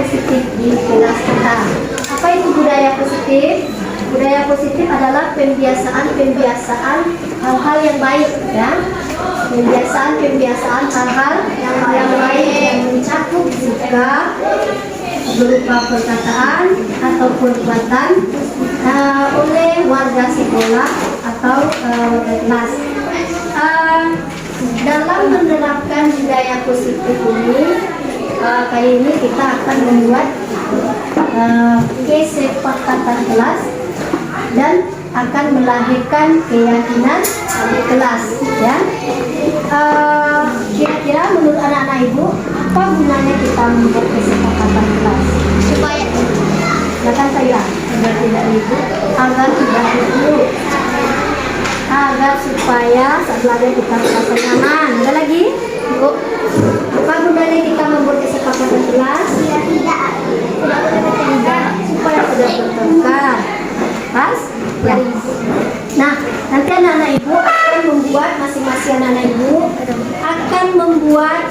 positif di kelas kita. Apa itu budaya positif? Budaya positif adalah pembiasaan hal-hal yang baik, ya. Pembiasaan hal-hal yang baik yang mencakup sikap berupa perkataan atau perbuatan oleh warga sekolah atau kelas. Dalam menerapkan budaya positif ini, kali ini kita akan membuat kesepakatan kelas dan akan melahirkan keyakinan di kelas, ya. Kira-kira menurut anak-anak ibu, apa gunanya kita membuat kesepakatan kelas? Supaya silakan saya agar tidak ribut, agar tidak ribut, agar supaya saat belajar kita merasa nyaman. Ada lagi, Bu? Apa gunanya kita membuat kesepakatan kelas? Tidak bertengkar, supaya tidak bertengkar. Pas? Ya. Nah, nanti anak-anak ibu akan membuat masing-masing anak-anak ibu akan membuat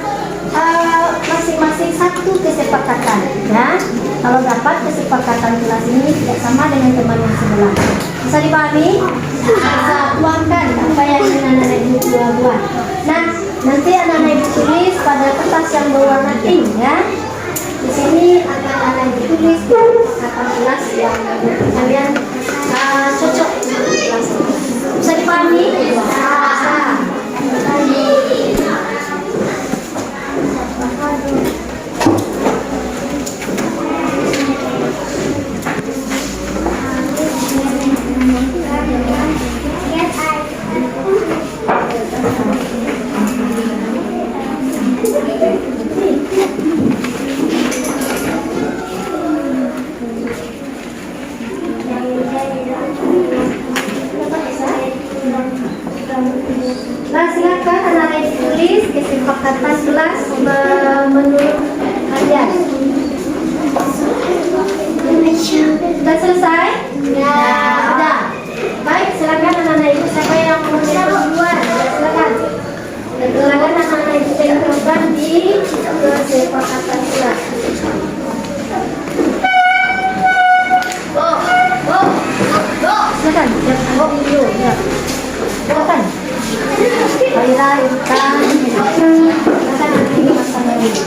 masing-masing satu kesepakatan, ya. Kalau dapat kesepakatan kelas ini tidak sama dengan teman yang sebelah. Bisa dipahami? Bisa tuangkan apa yang ingin anak-anak ibu buat. Nah, nanti anak-anak ibu tulis pada kertas yang berwarna pink, ya. Di sini akan anak ibu tulis kesepakatan kelas yang kalian cocok dengan kelas. Bisa dipahami? Bisa. Nah, silakan anak-anak tulis kesepakatan kelas menurut kalian. Sudah selesai? Ya. Sudah. Baik, silakan anak-anak ibu. Siapa yang mau duluan? Silakan. Silakan anak-anak ibu tentukan di kesepakatan kelas. Silakan. Dulu. Ya. Silakan. Aira, Intan, silakan nanti masalah ini.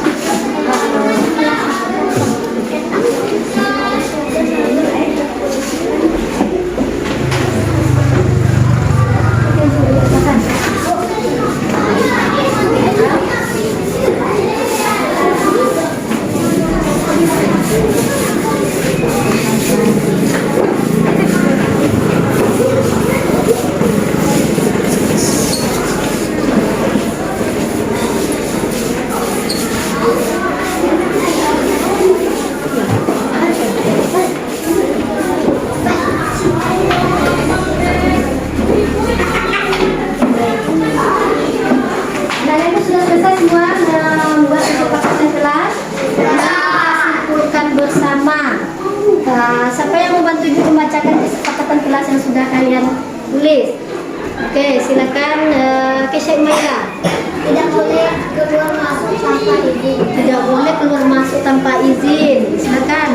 Siapa yang membantu ibu membacakan kesepakatan kelas yang sudah kalian tulis? Oke, silakan Kesha Maila. Tidak boleh keluar masuk tanpa izin. Tidak boleh keluar masuk tanpa izin. Silakan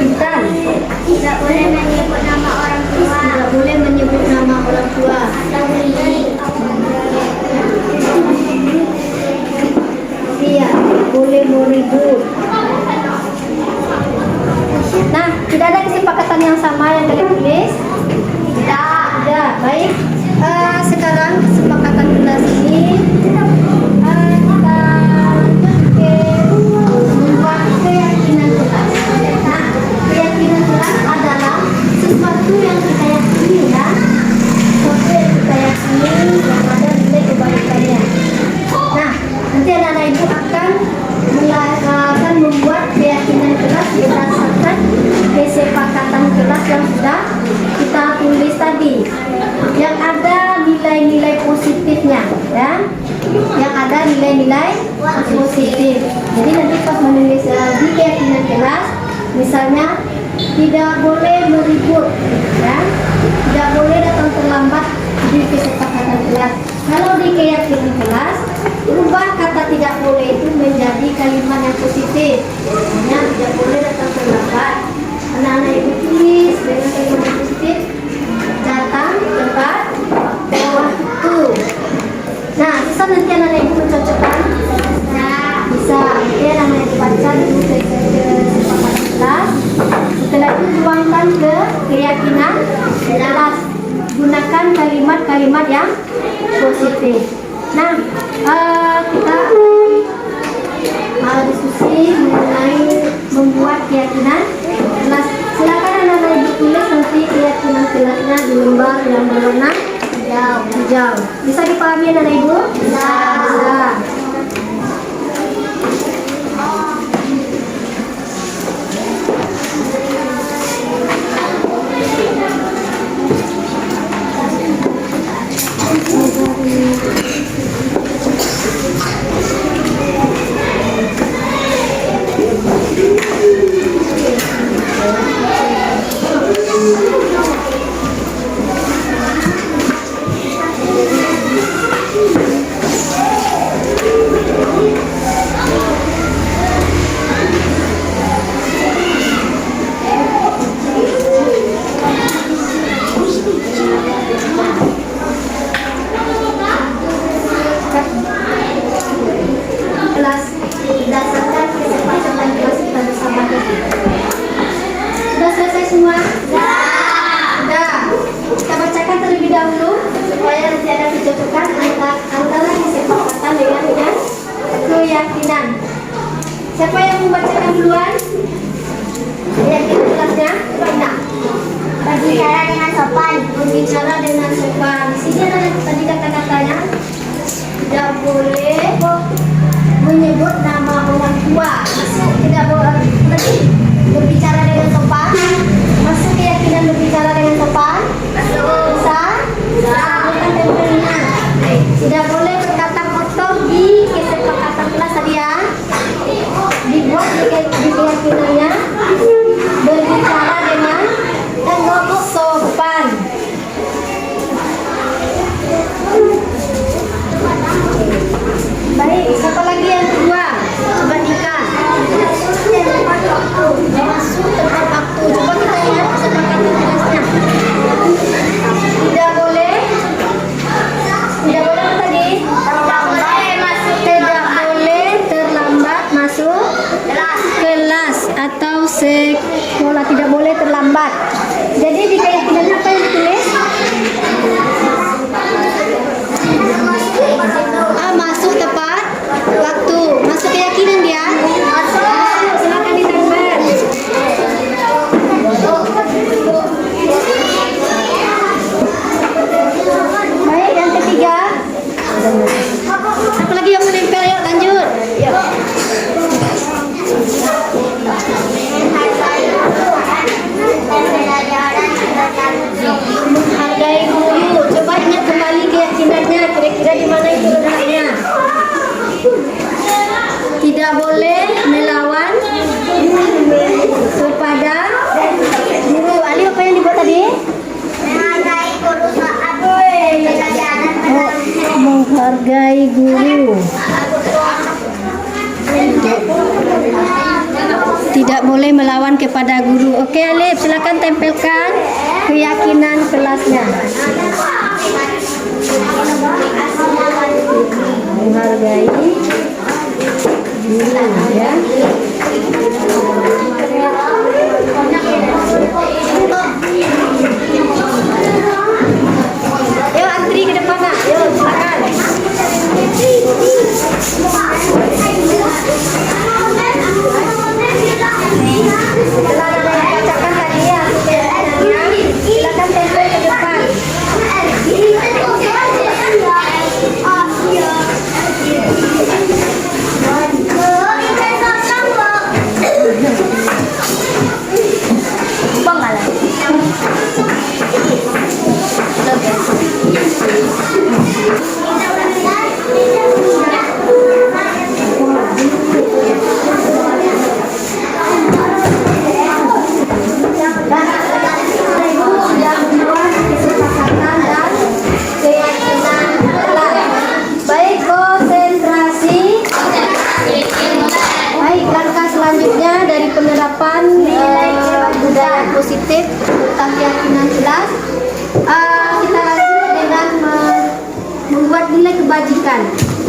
Intan. Tidak boleh menyebut nama orang tua. Tidak boleh menyebut nama orang tua. Iya, boleh meribut. Nah, tidak ada kesepakatan yang sama yang kalian tulis? Tidak. Ada. Baik. Sekarang kesepakatan kelas ini kita membuat keyakinan kelas. Nah, keyakinan kelas adalah sesuatu yang kita yakini, ya. Sesuatu yang kita yakini yang ada nilai kebaikannya. Nah, nanti anak-anak ibu akan membuat keyakinan kelas berdasarkan kesepakatan kelas yang sudah kita tulis tadi, yang ada nilai-nilai positifnya, ya, yang ada nilai-nilai positif. Jadi nanti pas menulis di keyakinan kelas, misalnya tidak boleh meribut, ya, tidak boleh datang terlambat di kesepakatan kelas. Kalau di keyakinan kelas, ubah kata tidak boleh boleh itu menjadi kalimat yang positif. Hanya tidak boleh datang terlambat. Anak-anak ibu tulis dengan kalimat yang positif. Datang tepat waktu. Nah, bisa nanti anak-anak ibu mencocokkan? Bisa. Oke, anak-anak ibu baca dulu ke kelas. Setelah itu tuangkan ke keyakinan kelas. Gunakan kalimat-kalimat yang positif. Nah, kita diskusi mengenai membuat keyakinan kelas. Silakan anak-anak ibu tulis nanti keyakinan kelasnya di lembar yang berwarna hijau. Bisa dipahami anak-anak ibu? Bisa. Siapa yang membacakan duluan? Keyakinan kelasnya? Coba. Berbicara dengan sopan. Berbicara dengan sopan. Di sini ada tadi kata-katanya. Tidak boleh menyebut nama orang tua. Tidak boleh. Berbicara dengan sopan. Masuk keyakinan berbicara dengan sopan. Bisa? Tidak boleh berkata kotor di kesepakatan kelas tadi ya. Dibuat di keyakinannya berbicara dengan sopan. Baik, siapa lagi yang kedua? Coba Nika. Masuk tepat waktu. Coba kita lihat kesepakatan kelasnya. Tidak boleh apa tadi? Tidak boleh terlambat masuk kelas atau sekolah. Tidak boleh terlambat. Jadi di keyakinannya apa yang ditulis? Masuk tepat waktu. Masuk keyakinan dia? Masuk. Silakan ditambah. Baik, yang ketiga. Apa lagi yang menempel? Yuk lanjut. Menghargai guru. Coba ingat kembali keyakinannya. Kira-kira di mana itu letaknya? Tidak boleh melawan kepada guru. Ali, apa yang dibuat tadi? Menghargai guru saat menghargai guru. Tidak boleh melawan kepada guru. Oke, Alif, silakan tempelkan keyakinan kelasnya. Menghargai guru, ya. Yuk antri ke depan, nak. Yuk, silakan. Setelah ada yang bacakan tadi ya, silakan tempel ke depan.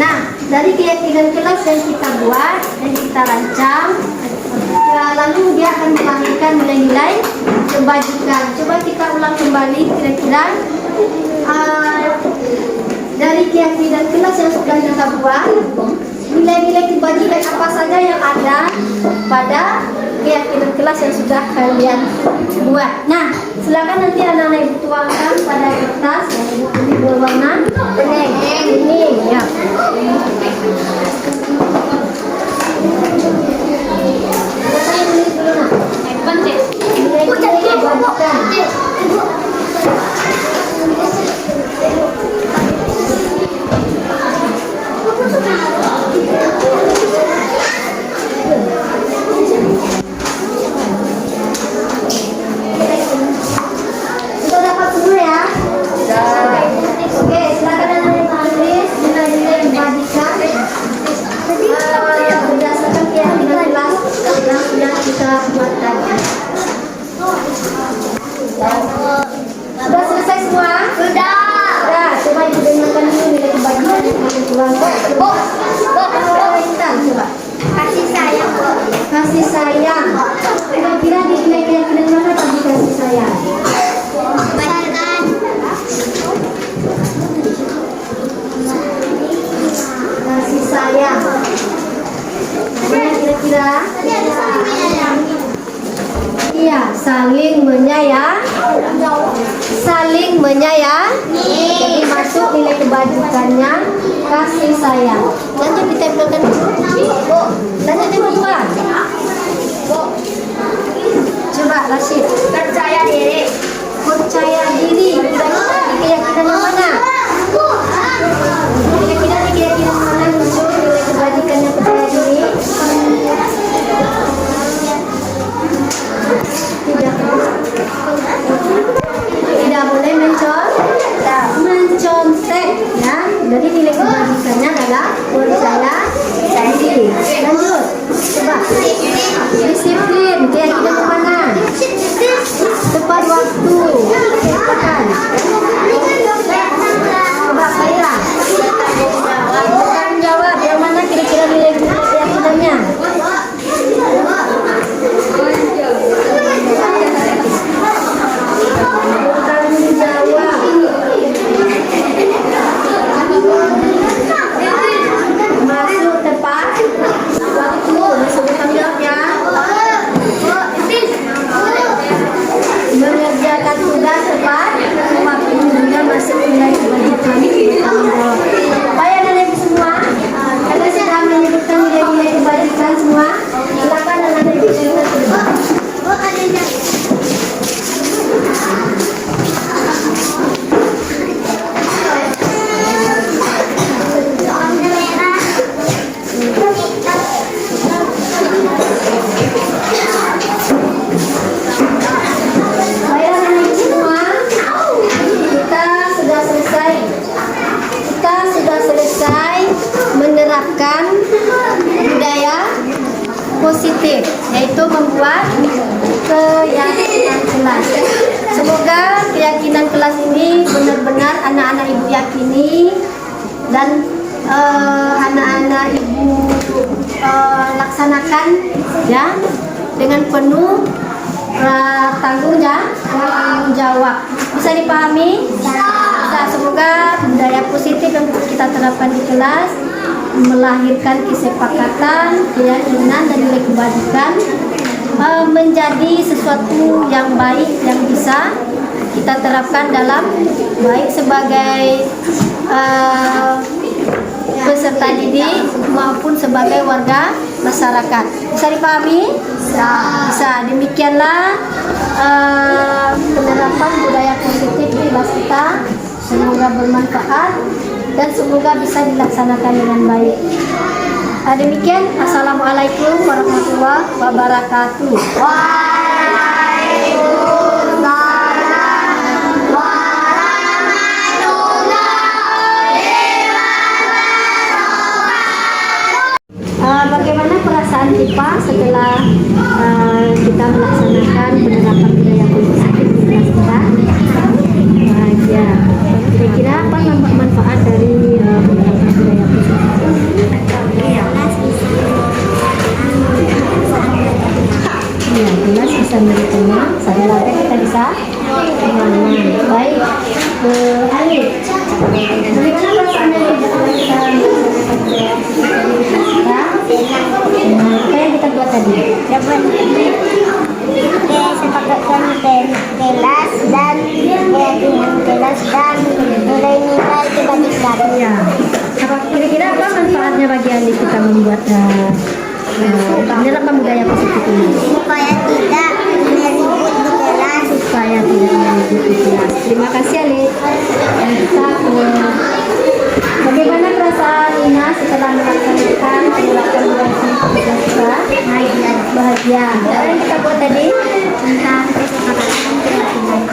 Nah, dari keyakinan kelas yang kita buat, yang kita rancang, lalu dia akan melahirkan nilai-nilai kebajikan. Coba kita ulang kembali kira-kira dari keyakinan kelas yang sudah kita buat, nilai-nilai kebajikan apa saja yang ada pada keyakinan kelas yang sudah kalian buat. Nah, silakan nanti anak-anak ibu tuangkan pada kertas yang berwarna kuning. Ini ya. Sudah dapat semua ya? Oke, silakan anak-anak tulis nilai-nilai kebajikan berdasarkan keyakinan kelas yang sudah kita buat tadi. Sudah selesai semua? Sudah. Coba didengarkan dulu nilai kebajikan yang kalian tuangkan. Coba. Kasih sayang. Kasih sayang. Kira-kira di nilai keyakinan mana tadi kasih sayang? Kasih sayang. Mana kira-kira? Iya, saling menyayang. Saling menyayang. Jadi masuk nilai kebajikannya kasih sayang. Lanjut ditempelkan dulu. Lanjut yang kedua. Coba Rashid. Percaya diri. Percaya diri. Keyakinan yang mana? Keyakinan mana muncul nilai kebajikan yang percaya diri? Tidak boleh mencontek ya. Jadi nilai kebajikannya adalah percaya diri. Lanjut, coba disiplin. Keyakinan yang mana? Tepat waktu. Katakan. Coba Khaira. Jawab yang mana kira-kira nilai keyakinannya? Masuk tepat waktu. Masuk tanggung jawab ya. Mengerjakan tugas tepat waktu juga masuk nilai kebajikan tanggung jawab. Baik anak-anak semua, karena sudah menyebutkan nilai-nilai kebajikan semua, silakan anak-anak ibu semua. Menerapkan budaya positif, yaitu membuat keyakinan kelas. Semoga keyakinan kelas ini benar-benar anak-anak ibu yakini dan anak-anak ibu laksanakan ya dengan penuh tanggung jawab. Bisa dipahami? Nah, semoga budaya positif yang kita terapkan di kelas melahirkan kesepakatan, keyakinan dan nilai kebajikan menjadi sesuatu yang baik yang bisa kita terapkan dalam baik sebagai peserta didik maupun sebagai warga masyarakat. Bisa dipahami? Bisa. Demikianlah penerapan budaya positif di kelas kita. Semoga bermanfaat dan semoga bisa dilaksanakan dengan baik. Demikian, assalamualaikum warahmatullahi wabarakatuh. Bagaimana perasaan kita setelah kita melaksanakan penerapan budaya positif di kelas kita? Ya, kira-kira apa manfaat dari penerapan budaya positif? kesepakatan kelas dan keyakinan kelas dan nilai-nilai kebajikan. Ya. Kira-kira apa manfaatnya bagi adik kita membuat menerapkan budaya positif ini? Supaya tidak meribut di kelas. Supaya tidak meribut di kelas. Terima kasih Ali. Bagaimana perasaan Ina setelah menerapkan budaya positif kita? Bahagia. Apa yang kita buat tadi? Tentang kesepakatan keyakinan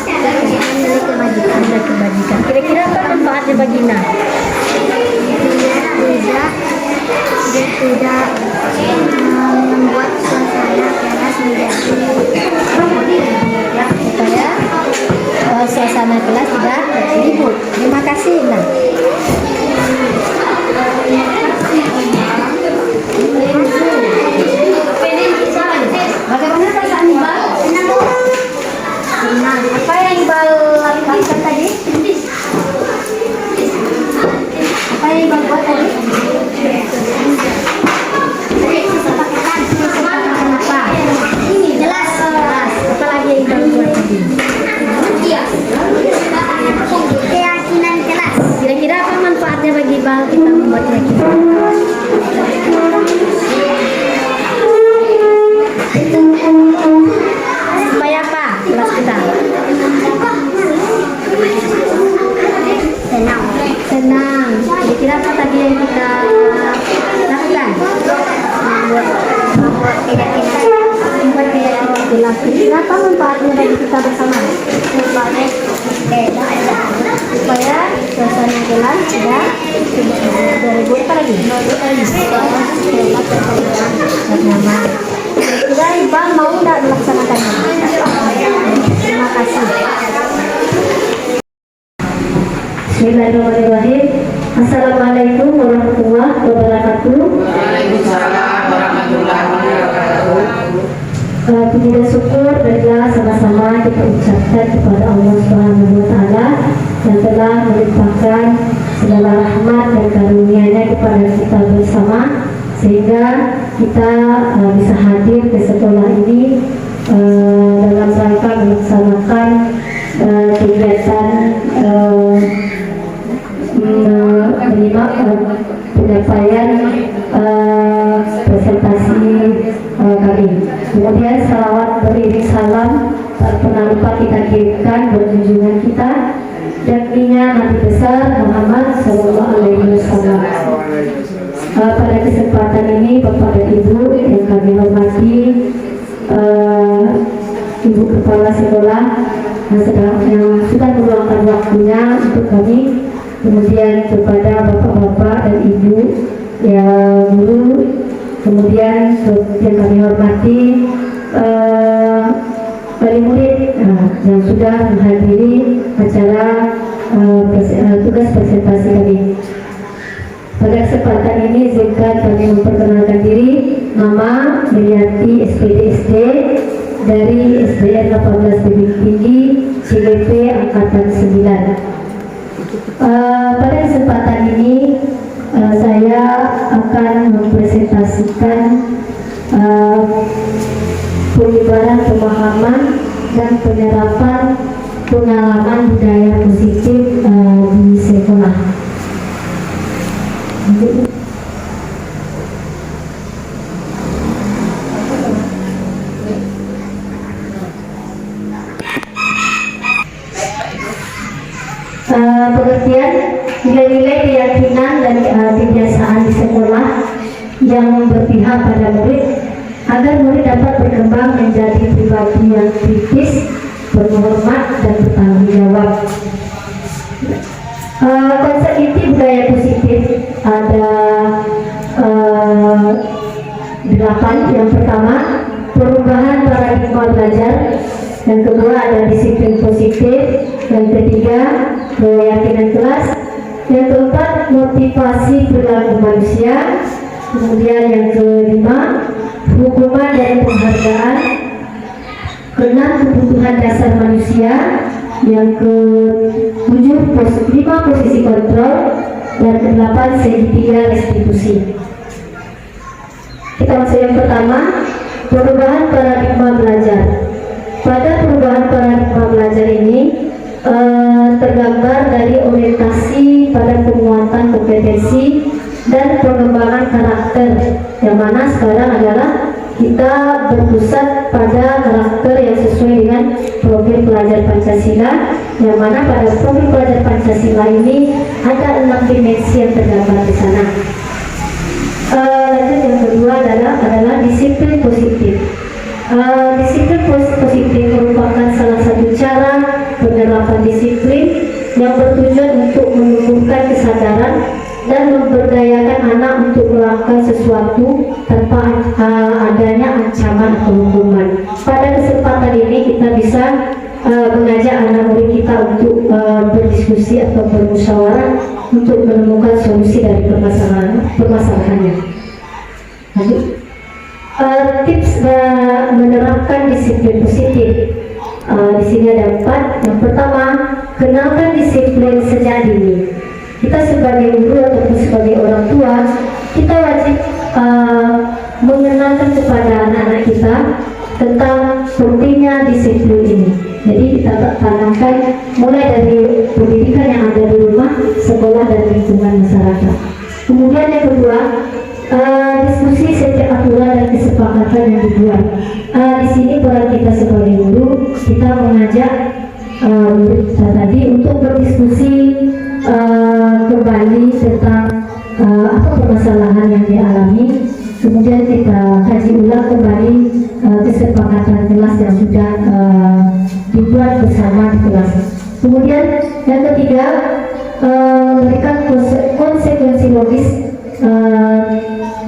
dan nilai kebajikan. Nilai kebajikan. Kira-kira apa manfaatnya bagi Ina? Tidak membuat suasana kelas menjadi Ya, supaya suasana kelas tidak ribut. Terima kasih Ina. Bagaimana perasaan Iqbal? Senang. Apa yang Iqbal lakukan tadi? Apa yang Iqbal buat tadi? Kesepakatan apa? ini jelas. Apa lagi yang Iqbal buat tadi? Keyakinan kelas. Kira-kira apa manfaatnya bagi Iqbal kita membuat keyakinan? Supaya apa kelas kita? Senang. Senang. Kira-kira apa tadi yang kita lakukan? Membuat keyakinan Membuat keyakinan kelas. Kira-kira apa manfaatnya bagi kita bersama? Supaya suasana kelas tidak ribut. Apa lagi? Nyaman. Kira-kira Iqbal mau tidak melaksanakannya? Terima kasih. Bismillahirrahmanirrahim. Assalamualaikum warahmatullahi wabarakatuh. Waalaikumsalam warahmatullahi wabarakatuh. Puji dan syukur adalah sama-sama kita ucapkan kepada Allah Subhanahu wa Ta'ala yang telah melimpahkan segala rahmat dan karunia-Nya kepada kita bersama sehingga kita bisa hadir ke sekolah ini dalam rangka melaksanakan kegiatan menyimak penyampaian presentasi kami. Kemudian salawat beriring salam tak pernah lupa kita kirimkan buat junjungan kita yakninya Nabi besar Muhammad Sallallahu Alaihi Wasallam. Pada kesempatan ini Bapak dan Ibu yang kami hormati, Ibu Kepala Sekolah yang sudah meluangkan waktunya untuk kami, kemudian kepada Bapak-bapak dan Ibu yang guru, kemudian yang kami hormati wali murid yang sudah menghadiri acara tugas presentasi kami. Pada kesempatan ini izinkan kami memperkenalkan diri. Nama Miriati SPD dari SDN 18 Tebing Tinggi CGP Angkatan 9. Pada kesempatan ini saya akan mempresentasikan penyebaran pemahaman dan penyerapan pengalaman budaya positif di sekolah. Pengertian nilai-nilai keyakinan dan kebiasaan di sekolah yang berpihak pada murid agar murid dapat berkembang menjadi pribadi yang kritis, berhormat dan bertanggung jawab. Konsep inti budaya positif ada 8. Yang pertama, perubahan paradigma belajar. Yang kedua ada disiplin positif. Yang ketiga, keyakinan kelas. Yang keempat, motivasi perilaku manusia. Kemudian yang kelima, hukuman dan penghargaan. Keenam, kebutuhan dasar manusia. Yang ketujuh, 5 posisi kontrol. Dan ke-8, segitiga restitusi. Kita masuk yang pertama, Perubahan paradigma belajar. Pada perubahan paradigma belajar ini tergambar dari orientasi pada penguatan kompetensi dan pengembangan karakter, yang mana sekarang adalah kita berpusat pada karakter yang sesuai dengan profil pelajar Pancasila, yang mana pada profil pelajar Pancasila ini ada 6 dimensi yang tergambar di sana. Lanjut, yang kedua adalah disiplin positif. Disiplin positif merupakan salah satu cara penerapan disiplin yang bertujuan untuk menumbuhkan kesadaran dan memberdayakan anak untuk melakukan sesuatu tanpa adanya ancaman atau hukuman. Pada kesempatan ini kita bisa mengajak anak murid kita untuk berdiskusi atau bermusyawarah untuk menemukan solusi dari permasalahannya. Lalu, tips menerapkan disiplin positif. Di sini ada 4. Yang pertama, kenalkan disiplin sejak dini. Kita sebagai guru ataupun sebagai orang tua, kita wajib mengenalkan kepada anak-anak kita tentang pentingnya disiplin ini. Jadi kita tanamkan mulai dari pendidikan yang ada di rumah, sekolah, dan lingkungan masyarakat. Kemudian yang kedua, diskusi setiap aturan dan kesepakatan yang dibuat. Di sini peran kita sebagai guru, kita mengajak murid kita tadi untuk berdiskusi kembali tentang apa permasalahan yang dialami. Kemudian kita kaji ulang kembali kesepakatan kelas yang sudah dibuat bersama di kelas. Kemudian yang ketiga, memberikan konsekuensi logis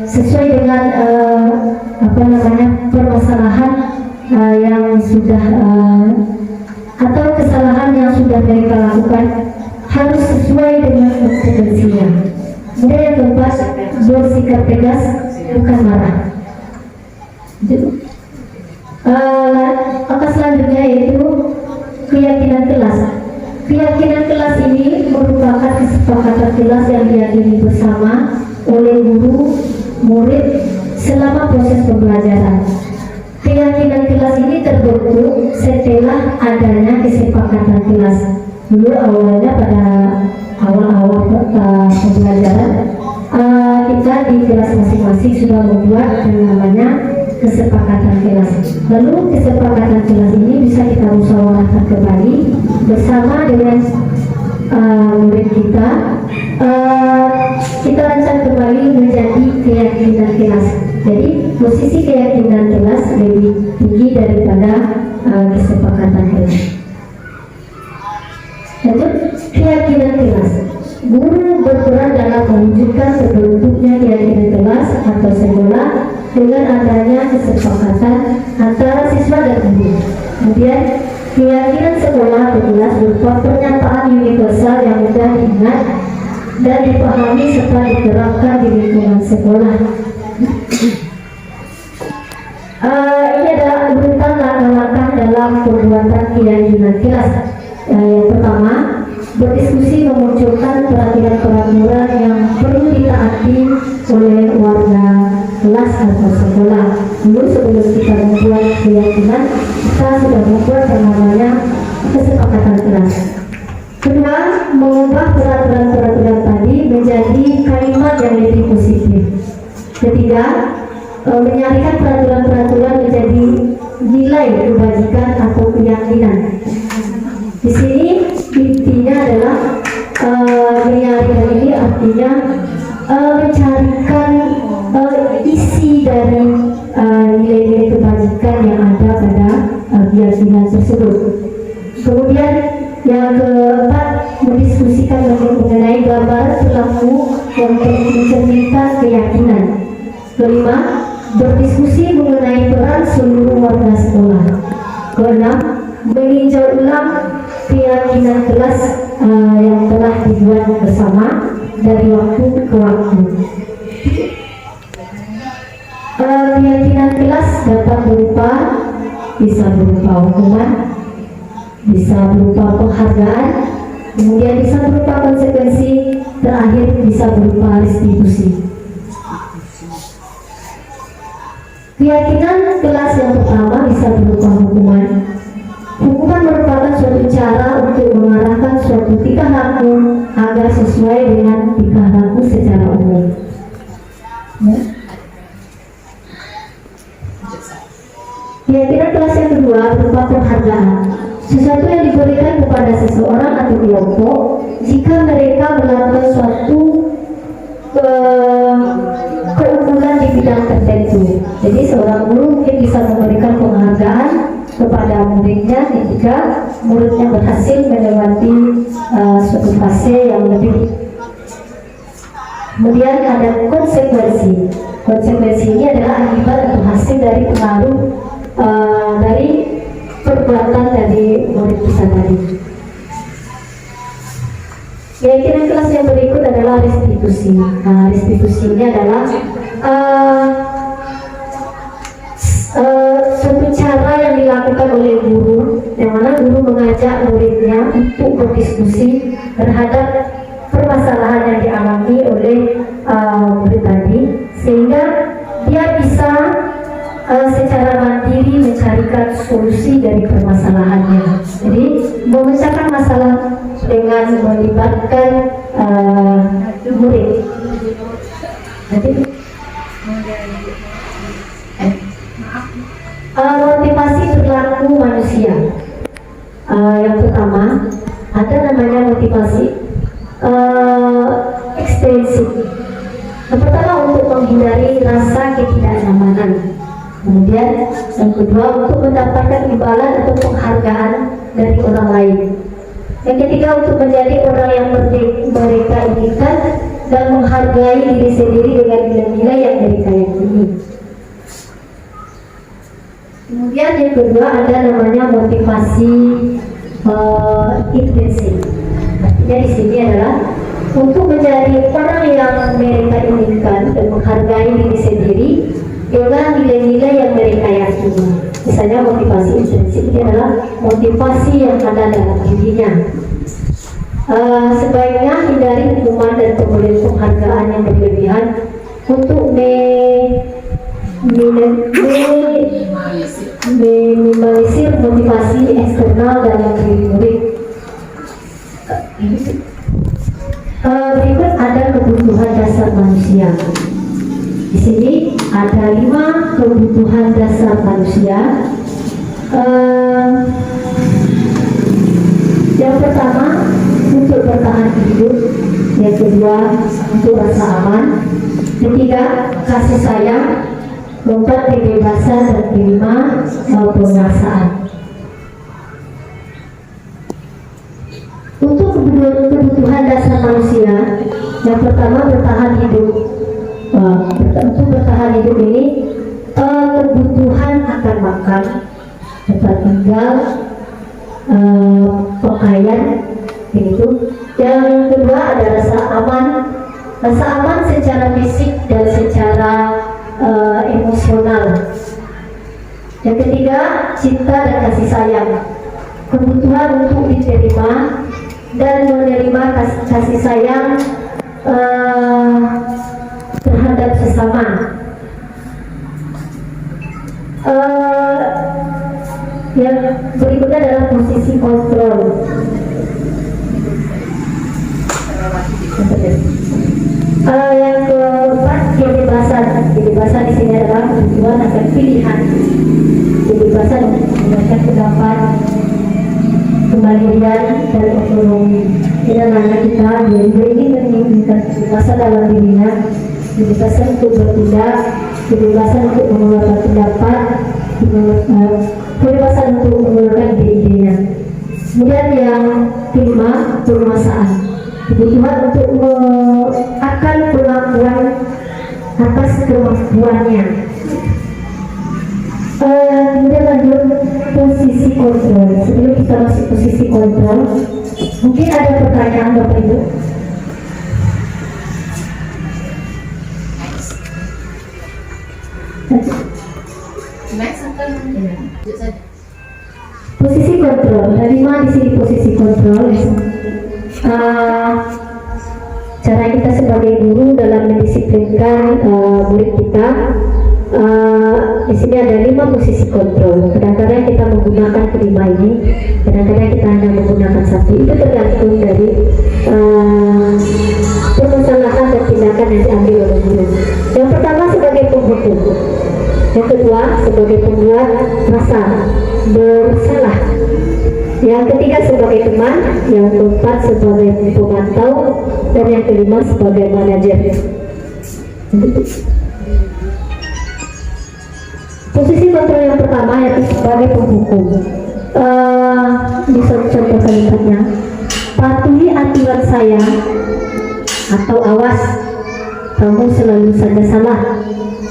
sesuai dengan permasalahan yang sudah atau kesalahan yang sudah mereka lakukan, harus sesuai dengan konsekuensinya. Kemudian yang keempat, bersikap tegas, bukan marah. Angka selanjutnya yaitu keyakinan kelas. Keyakinan kelas ini merupakan kesepakatan kelas yang diyakini bersama oleh guru, murid selama proses pembelajaran. Keyakinan kelas ini terbentuk setelah adanya kesepakatan kelas. Dulu awalnya pada awal-awal pembelajaran, kita di kelas masing-masing sudah membuat yang namanya kesepakatan kelas. Lalu kesepakatan kelas ini bisa kita musyawarahkan kembali bersama dengan murid kita. Kita rancang kembali menjadi keyakinan kelas. Jadi posisi keyakinan kelas lebih tinggi daripada kesepakatan kelas. Lanjut, keyakinan kelas. Guru berperan dalam mewujudkan terbentuknya keyakinan kelas atau sekolah dengan adanya kesepakatan antara siswa dan guru. Kemudian keyakinan sekolah atau kelas berupa pernyataan universal yang mudah diingat dan dipahami serta diterapkan di lingkungan sekolah. Ini adalah urutan langkah-langkah dalam pembuatan keyakinan kelas. Yang pertama, berdiskusi memunculkan peraturan-peraturan yang perlu ditaati oleh warga kelas atau sekolah. Dulu sebelum kita membuat keyakinan, kita sudah membuat yang namanya kesepakatan kelas. Kedua, mengubah peraturan-peraturan tadi menjadi kalimat yang lebih positif. Ketiga, menyarikan peraturan-peraturan menjadi nilai kebajikan atau keyakinan. Di sini intinya adalah menyarikan ini artinya mencarikan isi dari nilai-nilai kebajikan yang ada pada keyakinan tersebut. Kemudian yang keempat, mendiskusikan mengenai gambaran perilaku yang mencerminkan keyakinan. Kelima, berdiskusi mengenai peran seluruh warga sekolah. Keenam, meninjau ulang keyakinan kelas yang telah dibuat bersama dari waktu ke waktu. Keyakinan kelas dapat bisa berupa hukuman, bisa berupa penghargaan, kemudian bisa berupa konsekuensi, terakhir bisa berupa restitusi. Keyakinan kelas yang pertama bisa berupa hukuman. Hukuman merupakan suatu cara untuk mengarahkan suatu tingkah laku agar sesuai dengan tingkah laku secara umum. Ya. Keyakinan kelas yang kedua berupa penghargaan. Sesuatu yang diberikan kepada seseorang atau kelompok jika mereka melakukan suatu keunggulan di bidang tertentu. Jadi seorang guru mungkin bisa memberikan penghargaan kepada muridnya ketika muridnya berhasil melewati suatu fase yang lebih. Kemudian ada konsekuensi. Konsekuensi ini adalah akibat atau hasil dari pengaruh dari perbuatan dari murid kita tadi. Keyakinan kelas yang berikut adalah restitusi. Nah, restitusi ini adalah suatu cara yang dilakukan oleh guru, yang mana guru mengajak muridnya untuk berdiskusi terhadap permasalahan yang dialami oleh murid tadi, sehingga dia bisa secara mandiri mencarikan solusi dari permasalahannya. Jadi memecahkan masalah dengan melibatkan murid. Jadi motivasi perilaku manusia. Yang pertama ada namanya motivasi ekstrinsik. Yang pertama untuk menghindari rasa ketidaknyamanan. Kemudian yang kedua untuk mendapatkan imbalan atau penghargaan dari orang lain. Yang ketiga untuk menjadi orang yang mereka inginkan dan menghargai diri sendiri dengan nilai-nilai yang mereka yakini. Kemudian yang kedua ada namanya motivasi intrinsik. Artinya di sini adalah untuk menjadi orang yang mereka inginkan dan menghargai diri sendiri dengan nilai-nilai yang mereka yakini. Misalnya motivasi intrinsik ini adalah motivasi yang ada dalam dirinya. Sebaiknya hindari hukuman dan pemberian penghargaan yang berlebihan untuk minimalisir motivasi eksternal dalam diri murid. Berikut ada kebutuhan dasar manusia. Di sini ada 5 kebutuhan dasar manusia. Yang pertama untuk bertahan hidup, yang kedua untuk rasa aman, ketiga kasih sayang, keempat kebebasan, dan kelima penguasaan. Untuk kebutuhan dasar manusia, yang pertama bertahan hidup. Untuk bertahan hidup ini kebutuhan akan makan, tempat tinggal, pakaian, begitu. Yang kedua ada rasa aman secara fisik dan secara emosional. Yang ketiga cinta dan kasih sayang, kebutuhan untuk diterima dan menerima kasih sayang terhadap sesama. Yang berikutnya adalah posisi kontrol. Yang keempat kebebasan. Kebebasan di sini adalah kebutuhan akan pilihan. Kebebasan memberikan pendapat, kemandirian dan otonomi. Dan anak kita ingin menginginkan kebebasan dalam dirinya, kebebasan untuk bertindak, kebebasan untuk mengeluarkan pendapat, kebebasan untuk mengeluarkan ide-idenya. Kemudian yang kelima penguasaan, kebutuhan untuk akan pengakuan atas kemampuannya. Kemudian lanjut posisi kontrol. Sebelum kita masuk posisi kontrol, mungkin ada pertanyaan Bapak Ibu? Posisi kontrol. Ada 5 di sini posisi kontrol. Cara kita sebagai guru dalam mendisiplinkan murid kita di sini ada 5 posisi kontrol. Kadang-kadang kita menggunakan kelima ini, kadang-kadang kita hanya menggunakan satu. Itu tergantung dari permasalahan dan tindakan yang diambil oleh guru. Yang pertama sebagai penghukum, yang kedua sebagai pembuat rasa bersalah, yang ketiga sebagai teman, yang keempat sebagai pemantau, dan yang kelima sebagai manajer. Posisi kontrol yang pertama yaitu sebagai penghukum. Di contoh kalimatnya, patuhi aturan saya, atau awas kamu selalu saja salah,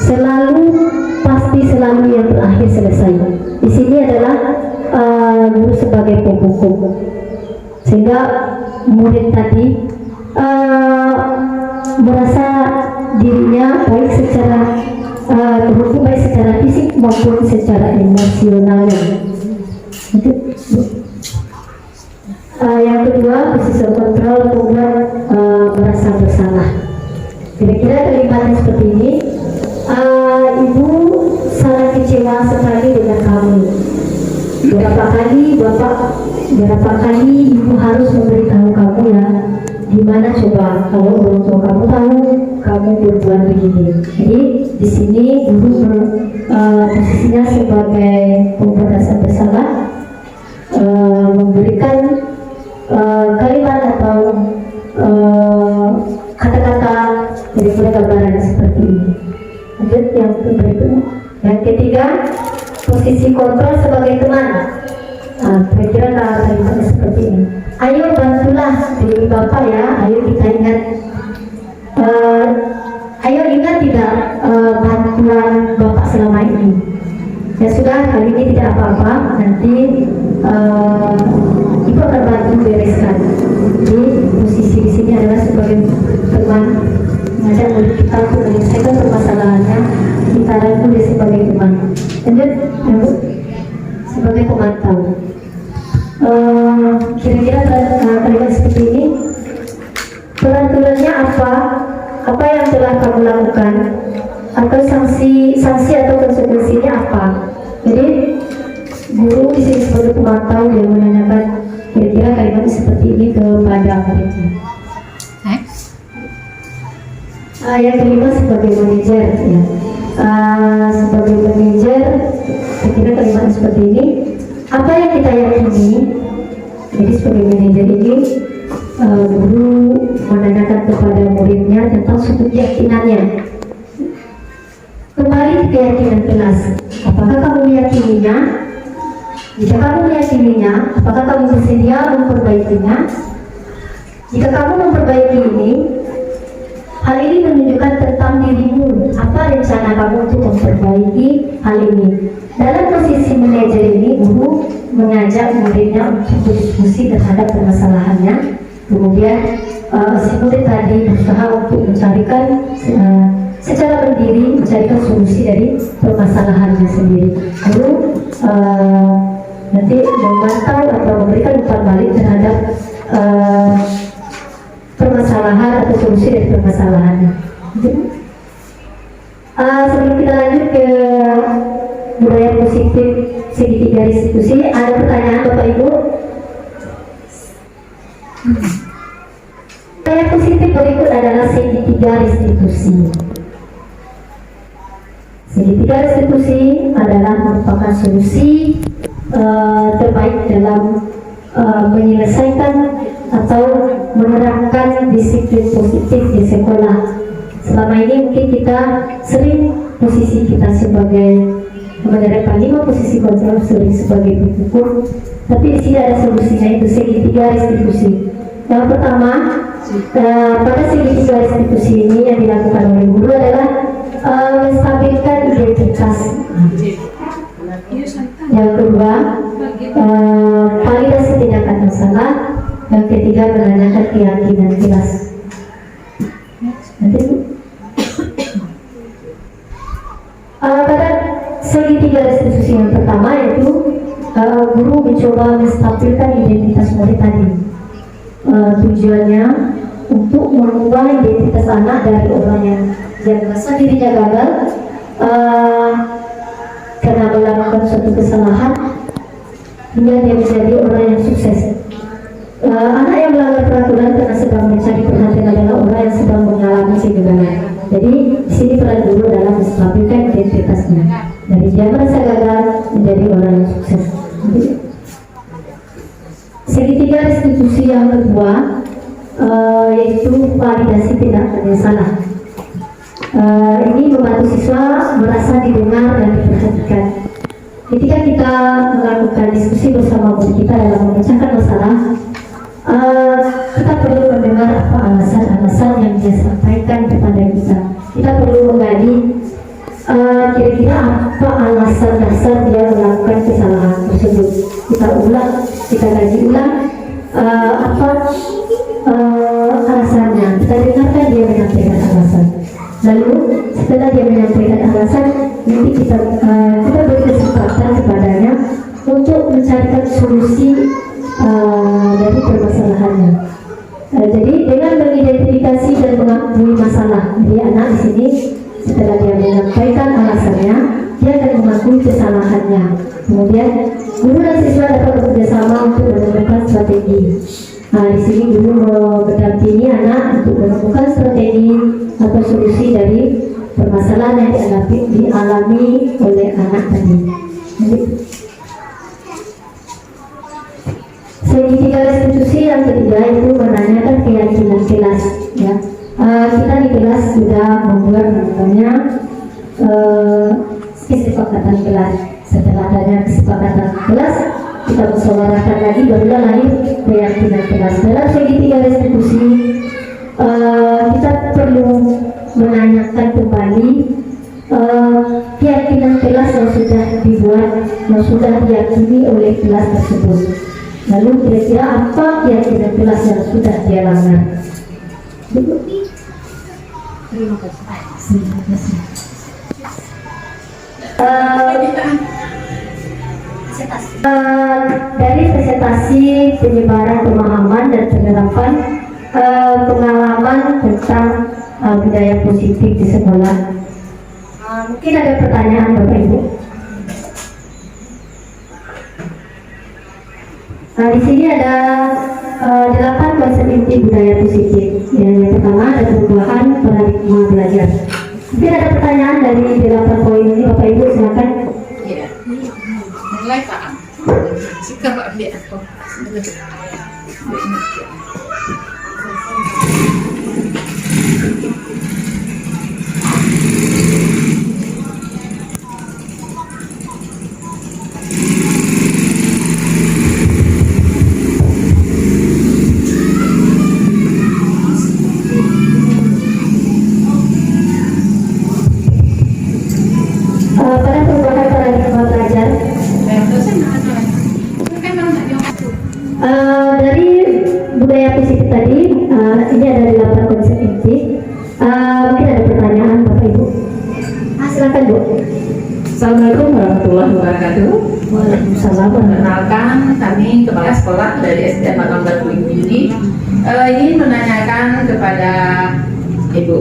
selalu pasti selalu yang terakhir selesai. Di sini adalah guru sebagai penghukum, sehingga murid tadi merasa dirinya baik secara terhukum, baik secara fisik maupun secara emosionalnya. Yang kedua, posisi kontrol membuat merasa bersalah. Kira-kira kalimatnya seperti ini. Ibu sangat kecewa sekali dengan kamu. Berapa kali ibu harus memberitahu kamu ya. Gimana coba kalau orang tua kamu tahu kamu berbuat begini. Jadi di sini guru posisinya sebagai pembuat rasa bersalah, memberikan kalimat atau kata-kata dari gambaran seperti ini. Lanjut yang berikutnya. Yang ketiga, posisi kontrol sebagai teman. Kira-kira kalimatnya seperti ini. Ayo bantulah diri Bapak ya, ayo kita ingat. Ayo ingat tidak bantuan Bapak selama ini. Ya sudah, kali ini tidak apa-apa, nanti Ibu akan bantu bereskan. Jadi posisi di sini adalah sebagai teman, mengajak murid kita untuk menyelesaikan permasalahannya. Kita rangkul dia sebagai teman. Lanjut, sebagai pemantau. Kira-kira kalimat seperti ini. Pelan-pelannya apa? Apa yang telah kamu lakukan? Atau sanksi atau konsekuensinya apa? Jadi guru di sini sebagai pemantau yang menanyakan kira-kira kalimat seperti ini kepada muridnya. Yang kelima sebagai manajer ya. Sebagai manajer, kira-kira kalimat seperti ini. Apa yang kita yakini? Jadi sebagai manajer ini guru menanyakan kepada muridnya tentang suatu keyakinannya. Kembali ke keyakinan kelas. Apakah kamu meyakininya? Jika kamu meyakininya, apakah kamu bersedia memperbaikinya? Jika kamu memperbaiki ini, hal ini menunjukkan tentang dirimu. Apa rencana kamu untuk memperbaiki hal ini? Dalam posisi manajer ini, guru mengajak muridnya untuk berdiskusi terhadap permasalahannya. Kemudian si murid tadi berusaha untuk mencarikan secara mandiri, mencarikan solusi dari permasalahannya sendiri. Lalu nanti memantau atau memberikan umpan balik terhadap permasalahan atau solusi dari permasalahannya. Sebelum kita lanjut ke budaya positif segitiga restitusi, ada pertanyaan Bapak Ibu? Budaya positif berikut adalah segitiga restitusi. Segitiga restitusi adalah merupakan solusi terbaik dalam menyelesaikan atau menerapkan disiplin positif di sekolah. Selama ini mungkin kita sering posisi kita sebagai menerapkan 5 posisi kontrol, sering sebagai penghukum, tapi di sini ada solusinya, itu segitiga restitusi. Yang pertama, pada segitiga restitusi ini yang dilakukan oleh guru adalah menstabilkan identitas. Yang kedua, validasi tindakan yang salah. Yang ketiga, menanyakan keyakinan jelas. Pada segitiga restitusi yang pertama yaitu guru mencoba menstabilkan identitas murid tadi. Tujuannya untuk mengubah identitas anak dari orang yang merasa dirinya gagal eh, karena melakukan suatu kesalahan hingga dia menjadi orang yang sukses. Anak yang melanggar peraturan karena sedang mencari perhatian adalah orang yang sedang mengalami kegagalan. Jadi di sini peran guru adalah menstabilkan identitasnya. Dari dia merasa gagal menjadi orang yang sukses. Segitiga restitusi yang kedua yaitu validasi tindakan yang salah. Ini membantu siswa merasa didengar dan diperhatikan. Ketika kita melakukan diskusi bersama guru kita dalam memecahkan masalah, kita perlu mendengar apa alasan-alasan yang dia sampaikan kepada kita. Kita perlu menggali kira-kira apa alasan dasar dia melakukan kesalahan tersebut. Kita ulang, kita kaji ulang apa alasannya. Kita dengarkan dia menyampaikan alasan. Lalu setelah dia menyampaikan alasan, nanti kita beri kesempatan kepadanya untuk mencarikan solusi dari permasalahannya. Jadi dengan mengidentifikasi dan mengakui masalah, jadi anak di sini setelah dia menyampaikan alasannya, dia akan mengakui kesalahannya. Kemudian guru dan siswa dapat bekerjasama untuk menemukan strategi. Di sini guru mendampingi anak untuk menemukan strategi atau solusi dari permasalahan yang dialami oleh anak tadi. Segitiga restitusi yang ketiga itu menanyakan keyakinan kelas. Ya, kita di kelas sudah membuat namanya kesepakatan kelas. Setelah adanya kesepakatan kelas, kita musyawarahkan lagi, barulah lahir keyakinan kelas. Dalam segitiga restitusi, kita perlu menanyakan kembali keyakinan kelas yang sudah dibuat, yang sudah diyakini oleh kelas tersebut. Lalu kira-kira apa keyakinan kelas yang sudah dia langgar? Terima kasih. Dari presentasi penyebaran pemahaman dan penerapan pengalaman tentang budaya positif di sekolah, mungkin ada pertanyaan Bapak Ibu. Di sini ada 8 konsep inti budaya positif. Yang pertama ada perubahan paradigma belajar. Mungkin ada pertanyaan dari 8 poin ini, Bapak Ibu silakan. Iya. Mulai Pak. Suka Pak Bia. Pada perubahan paradigma belajar, dari budaya positif tadi, ini ada 8 konsep inti. Mungkin ada pertanyaan Bapak Ibu. Silakan Bu. Assalamualaikum warahmatullahi wabarakatuh. Waalaikumsalam. Perkenalkan, kami kepala sekolah dari SDN Makam Batu ini ingin menanyakan kepada Ibu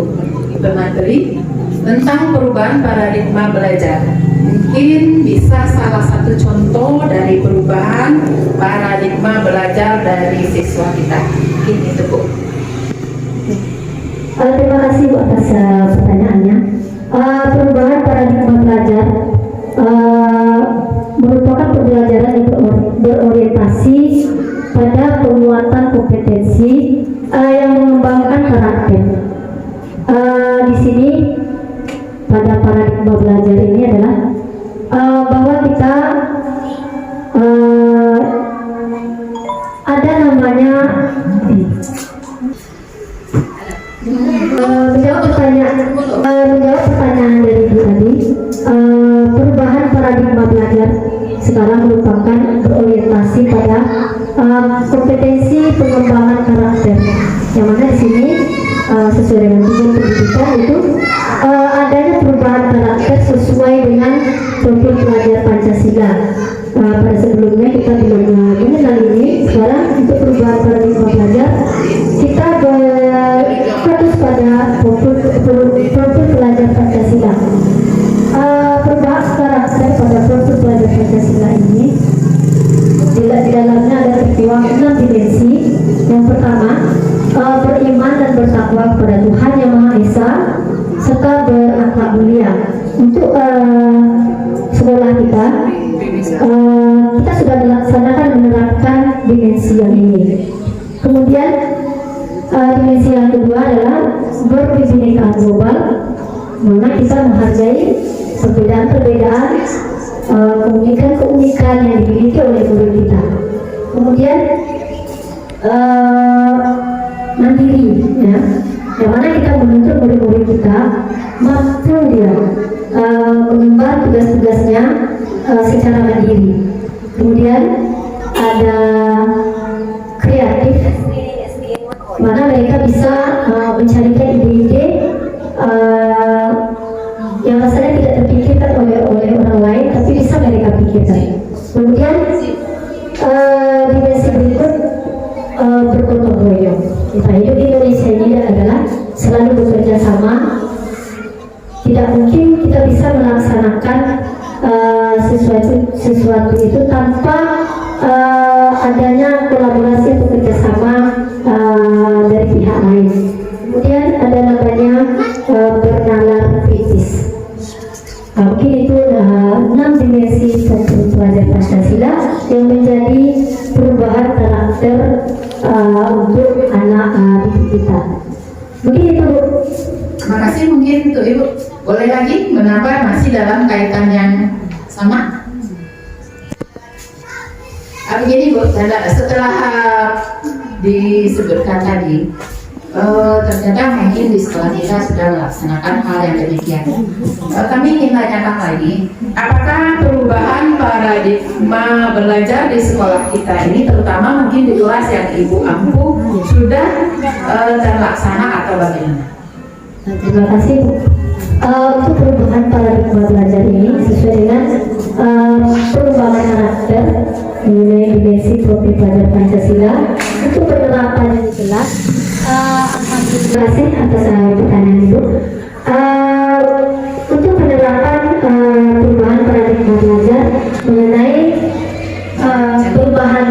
Menteri tentang perubahan paradigma belajar. Mungkin bisa salah satu contoh dari perubahan paradigma belajar dari siswa kita. Mungkin itu Bu. Terima kasih Bu atas pertanyaannya. Perubahan paradigma belajar merupakan pembelajaran yang berorientasi pada penguatan kompetensi yang mengembangkan karakter. Di sini pada paradigma belajar ini adalah bahwa kita ada namanya menjawab pertanyaan dari Ibu tadi. Perubahan paradigma belajar sekarang merupakan berorientasi pada kompetensi pengembangan karakter, yang mana di sini sesuai dengan tujuan pendidikan itu adanya perubahan karakter sesuai dengan profil pelajar Pancasila. Pada sebelumnya kita belum mengenal ini. Sekarang untuk perubahan paradigma belajar kita berfokus pada profil pelajar Pancasila. suka berakhlak mulia. Untuk sekolah kita, kita sudah melaksanakan menerapkan dimensi yang ini. Kemudian dimensi yang kedua adalah berkebinekaan global, mana kita menghargai perbedaan-perbedaan, keunikan-keunikan yang dimiliki oleh guru kita. Kemudian mandiri, ya, yang mana kita menuntut murid-murid kita mampu dia mengemban tugas-tugasnya secara mandiri. Kemudian ada kreatif, mana mereka bisa mencarikan ide-ide yang rasanya tidak terpikirkan oleh orang lain, tapi bisa mereka pikirkan. Kemudian dimensi berikut bergotong royong. Kita hidup di Indonesia ini adalah selalu bekerja sama. Tidak mungkin kita bisa melaksanakan sesuatu itu tanpa adanya kolaborasi atau kerjasama dari pihak lain. Kemudian ada namanya bernalar kritis. Mungkin itu 6 dimensi pelajar Pancasila yang menjadi perubahan karakter untuk anak didik kita. Mungkin itu, Bu. Terima kasih. Mungkin untuk Ibu boleh lagi menambah masih dalam kaitan yang sama. Begini Bu, setelah disebutkan tadi, ternyata mungkin di sekolah kita sudah melaksanakan hal yang demikian. Kami ingin tanyakan lagi, apakah perubahan paradigma belajar di sekolah kita ini, terutama mungkin di kelas yang Ibu ampu, sudah terlaksana atau bagaimana? Terima kasih, Bu. Untuk perubahan paradigma belajar ini sesuai dengan perubahan karakter mengenai dimensi profil pelajar Pancasila. Untuk penerapan yang jelas, terima kasih atas pertanyaan Ibu. Untuk penerapan perubahan paradigma belajar mengenai perubahan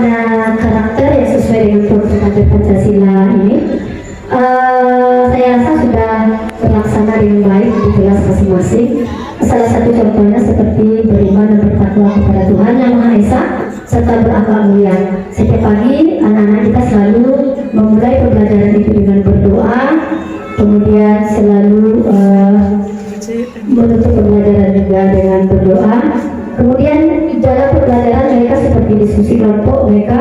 karakter yang sesuai dengan profil pelajar Pancasila ini, saya rasa sudah terlaksana dengan baik di kelas masing-masing. Salah satu contohnya seperti beriman dan bertakwa kepada Tuhan Yang Maha Esa serta berakhlak mulia. Setiap pagi anak-anak kita selalu memulai pembelajaran itu dengan berdoa, kemudian selalu menutup pembelajaran juga dengan berdoa. Kemudian dalam pembelajaran mereka seperti diskusi kelompok, mereka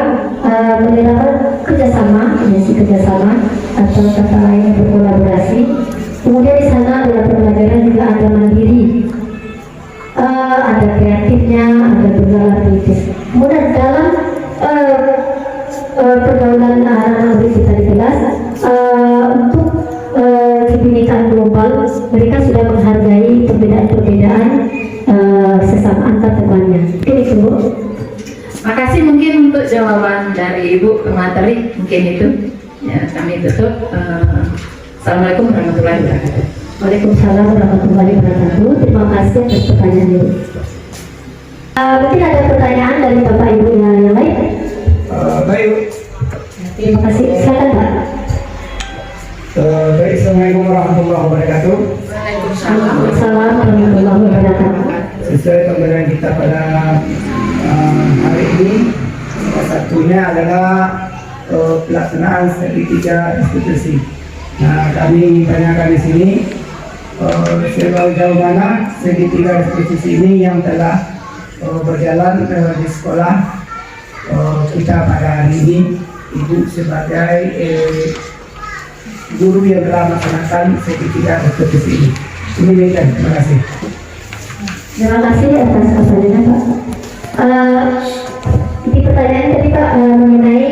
menerapkan kerjasama, dimensi kerjasama atau kata lain berkolaborasi. Kemudian di sana dalam pembelajaran juga ada mandiri, ada kreatifnya, ada bernalar kritis. Kemudian dalam pergaulan anak-anak kita di kelas, untuk kebinekaan global, mereka sudah menghargai perbedaan-perbedaan sesama antar temannya. Itu, Bu. Makasih mungkin untuk jawaban dari Ibu pemateri, mungkin itu. Ya, kami tutup. Assalamualaikum warahmatullahi wabarakatuh. Waalaikumsalam warahmatullahi wabarakatuh. Terima kasih atas pertanyaan Ibu. Mungkin ada pertanyaan dari Bapak Ibu yang lain? Baik. Terima kasih. Silakan, Pak. Baik, Assalamualaikum warahmatullahi wabarakatuh. Waalaikumsalam warahmatullahi wabarakatuh. Sesuai pembelajaran kita pada hari ini, salah satunya adalah pelaksanaan segitiga institusi. Nah, kami tanyakan di sini sejauh mana segitiga institusi ini yang telah berjalan di sekolah kita pada hari ini. Ibu sebagai guru yang telah melaksanakan segitiga institusi ini. Demikian, terima kasih. Terima kasih atas pertanyaannya, Pak. Ini pertanyaan tadi, Pak, mengenai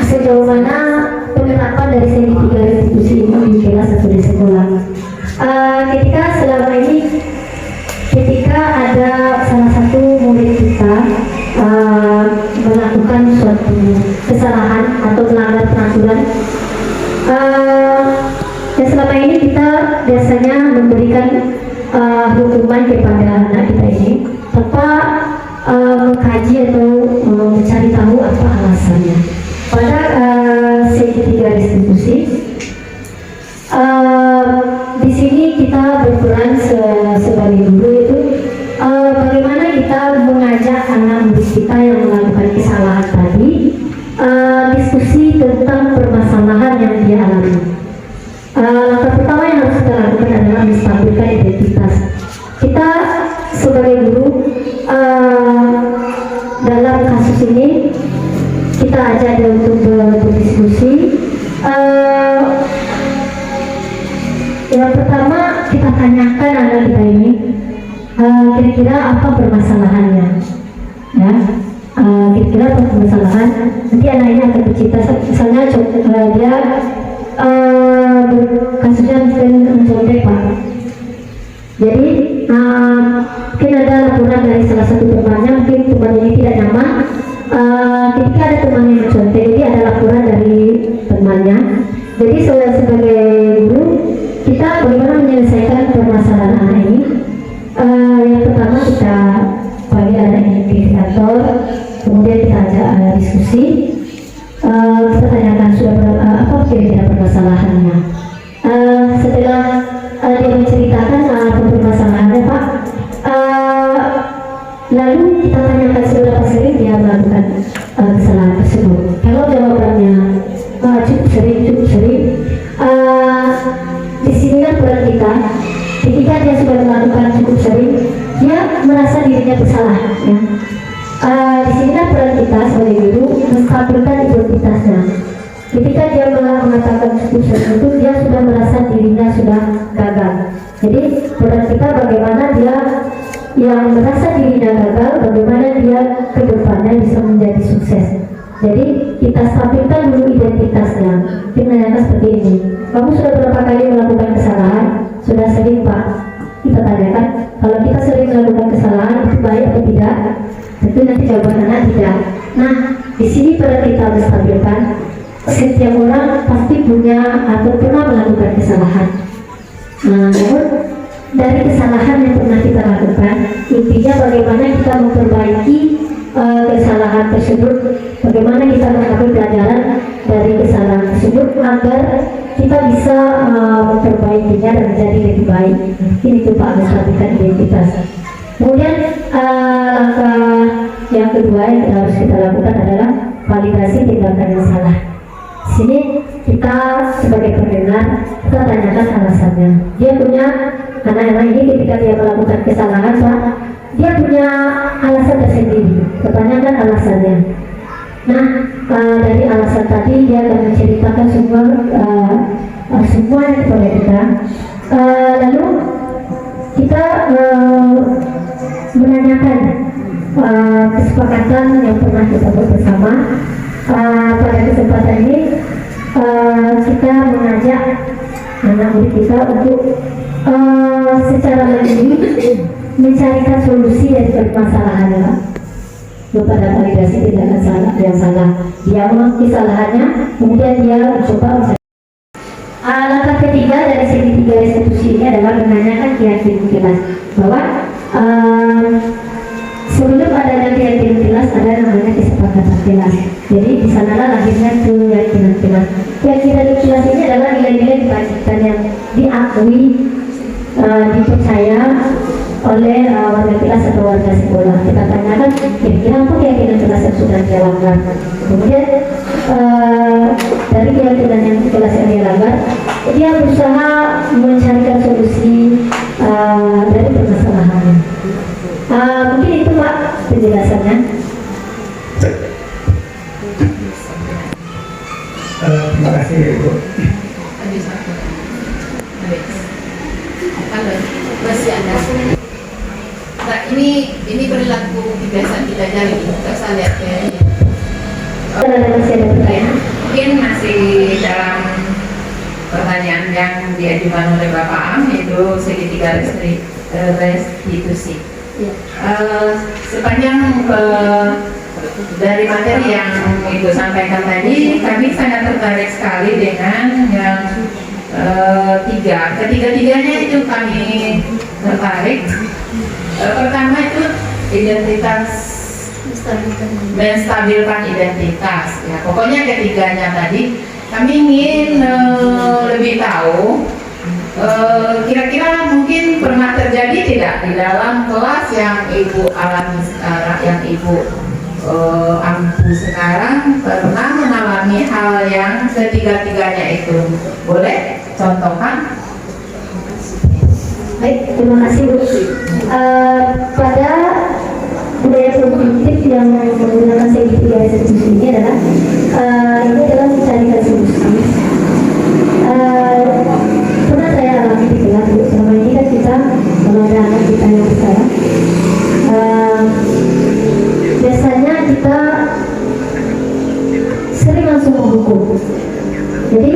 sejauh mana penerapan dari segitiga institusi ini di kelas atau di sekolah. Ketika selama ini, ketika ada salah satu murid kita melakukan suatu kesalahan atau melanggar peraturan, dan selama ini kita biasanya memberikan hukuman kepada anak kita ini tanpa mengkaji atau mencari tahu apa alasannya. Pada segitiga institusi, di sini kita berperan sebagai guru itu bagaimana kita mengajak anak murid kita yang melakukan kesalahan tadi diskusi tentang permasalahan yang dia alami. Langkah pertama yang harus kita lakukan adalah menstabilkan identitas. Kita sebagai guru dalam kasus ini kita ajak dia untuk berdiskusi. Yang pertama kita tanyakan anak kita ini kira-kira apa permasalahannya, ya. Kira-kira apa permasalahan? Nanti anak ini akan bercerita. Misalnya dia kasusnya mencontek Pak. Jadi mungkin ada laporan dari salah satu temannya, mungkin teman ini tidak nyaman. Ketika ada teman yang mencontek, jadi ada laporan dari temannya. Jadi sebagai guru kita bagaimana menyelesaikan permasalahan anak ini? Yang pertama kita panggil anak ini ke kantor, kemudian kita ajak diskusi. Kita tanyakan sudah apa kira-kira permasalahannya. Setelah dia menceritakan apa permasalahannya Pak, lalu kita tanyakan seberapa sering dia melakukan kesalahan tersebut. Kalau jawabannya cukup sering, di sini kan peran kita. Ketika dia sudah melakukan cukup sering, dia merasa dirinya bersalah. Ya. Di sini kan peran kita sebagai guru menstabilkan identitasnya. Ketika dia mengatakan cukup sering itu, dia sudah merasa dirinya sudah gagal. Jadi peran kita bagaimana dia yang merasa dirinya gagal, bagaimana dia ke depannya bisa menjadi sukses. Jadi kita stabilkan dulu identitasnya. Kita menanyakan seperti ini, kamu sudah berapa kali melakukan kesalahan? Sudah sering Pak. Kita tanyakan, kalau kita sering melakukan kesalahan itu baik atau tidak? Tentu nanti jawaban anak tidak. Nah, di sini peran kita menstabilkan. Setiap orang pasti punya atau pernah melakukan kesalahan. Namun dari kesalahan yang pernah kita lakukan, intinya bagaimana kita memperbaiki kesalahan tersebut, bagaimana kita mengambil pelajaran dari kesalahan tersebut agar kita bisa memperbaikinya dan menjadi lebih baik. Ini itu Pak, menstabilkan identitas. Kemudian langkah yang kedua yang harus kita lakukan adalah validasi tindakan yang salah. Di sini kita sebagai pendengar kita tanyakan alasannya. Dia punya anak-anak ini ketika dia melakukan kesalahan Pak, dia punya alasan tersendiri. Pertanyakan alasannya. Nah, dari alasan tadi dia akan menceritakan semuanya kepada kita. Lalu kita menanyakan kesepakatan yang pernah kita buat bersama. Pada kesempatan ini kita mengajak anak murid kita untuk secara mandiri mencarikan solusi dari permasalahannya kepada validasi tindakan salah yang salah. Dia mengakui kesalahannya, kemudian dia mencoba mencari. Langkah ketiga dari segitiga restitusi ini adalah menanyakan keyakinan jelas bahwa sebelum adanya keyakinan jelas ada namanya kesepakatan jelas. Jadi di sanalah lahirnya keyakinan jelas. Keyakinan jelas ini adalah nilai-nilai kebajikan yang diakui, dipercaya oleh warga kelas atau warga sekolah. Kita tanyakan kira-kira apa keyakinan kelas yang sudah dia langgar. Kemudian dari keyakinan yang kelas yang dia langgar, dia berusaha mencarikan solusi dari permasalahannya. Mungkin itu Pak penjelasannya. Terima kasih Bu. Masih ada. Nah, ini perilaku kebiasaan kita jadi. Kita saya lihat ya. Masih ada pertanyaan? Mungkin masih dalam pertanyaan yang diajukan oleh Bapak Am, yaitu segitiga restitusi. Ya. Sepanjang dari materi yang Ibu sampaikan tadi, kami sangat tertarik sekali dengan yang ketiga-tiganya itu kami tertarik. Pertama itu identitas, menstabilkan identitas. Ya, pokoknya ketiganya tadi kami ingin lebih tahu Kira-kira mungkin pernah terjadi tidak di dalam kelas yang Ibu alami sekarang, yang Ibu ampu sekarang, pernah mengalami hal yang ketiga-tiganya itu? Boleh contohkan? Baik, terima kasih Bu. Pada budaya kognitif yang menggunakan segitiga restitusi ini adalah mencarikan solusi. Pernah saya alami di kelas Bu. Selama ini kan kita kalau ada anak kita yang besar, biasanya kita sering langsung menghukum. Jadi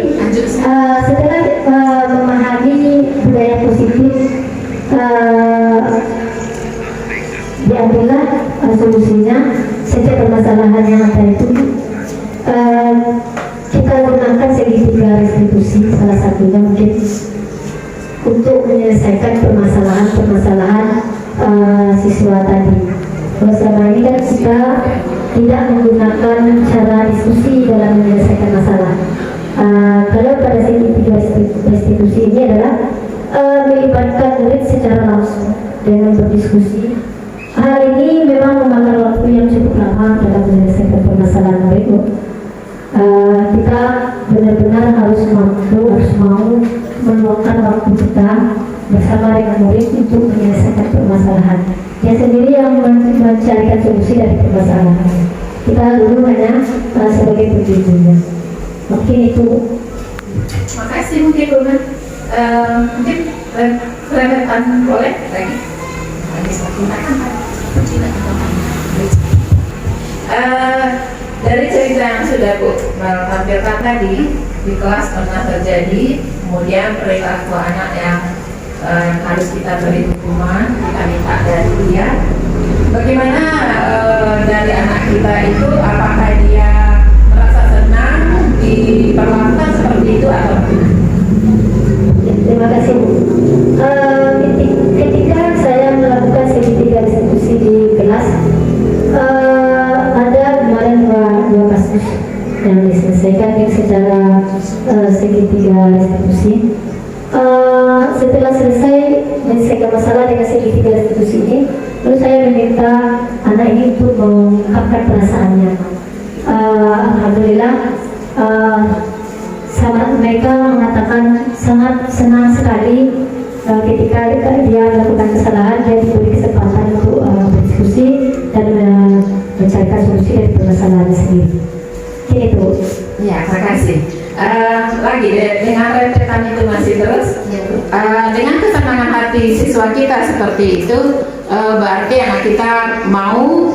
setelah memahami budaya positif, diambillah solusinya setiap permasalahan yang ada itu. Kita gunakan segitiga restitusi, salah satunya mungkin untuk menyelesaikan permasalahan siswa tadi. Kalau selama ini kan kita tidak menggunakan cara diskusi dalam menyelesaikan masalah. Kalau pada segitiga restitusi ini adalah melibatkan murid secara langsung dengan berdiskusi. Hal ini memang memakan waktu yang cukup lama dalam menyelesaikan permasalahan murid. Kita benar-benar harus mau meluangkan waktu kita bersama dengan murid untuk menyelesaikan permasalahan. Dia sendiri yang mencarikan solusi dari permasalahan. Kita dulu hanya sebagai penjujurnya. Mungkin itu. Makasih mungkin Bu. Mungkin kelihatan boleh lagi. Dari cerita yang sudah Bu tampilkan tadi, di kelas pernah terjadi, kemudian perilaku anak yang harus kita beri hukuman, kita minta dari dia. Bagaimana dari anak kita itu, apakah dia merasa senang diperlakukan seperti itu atau tidak? Terima kasih Bu. Ketika saya melakukan segitiga restitusi di kelas, ada kemarin dua kasus yang diselesaikan secara segitiga restitusi. Setelah selesai menyelesaikan masalah dengan segitiga restitusi ini, lalu saya meminta anak ini untuk mengungkapkan perasaannya. Alhamdulillah, mereka mengatakan sangat senang sekali ketika dia melakukan kesalahan, dia diberi kesempatan untuk berdiskusi dan mencarikan solusi dari permasalahan sendiri. Ini itu. Ya, terima kasih. Lagi dengan rentetan itu masih terus. Dengan kesenangan hati siswa kita seperti itu, berarti anak kita mau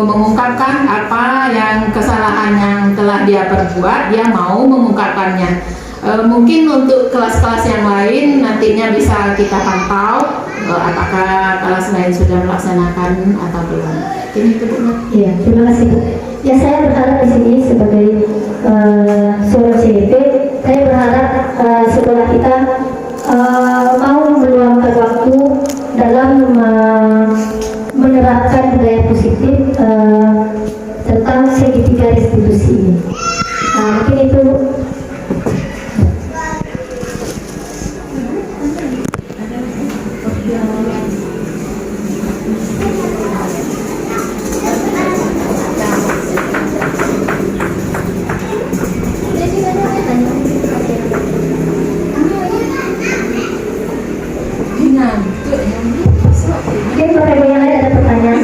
mengungkapkan apa yang kesalahan yang telah dia perbuat, dia mau mengungkapkannya. Mungkin untuk kelas-kelas yang lain nantinya bisa kita pantau apakah kelas lain sudah melaksanakan atau belum. Ini itu Bu. Iya, terima kasih Bu. Ya, saya berharap di sini sebagai seorang CDP, saya berharap sekolah kita mau meluangkan waktu dalam menerapkan budaya positif tentang segitiga restitusi ini. Mungkin itu. Mungkin Bapak Ibu yang lain ada pertanyaan?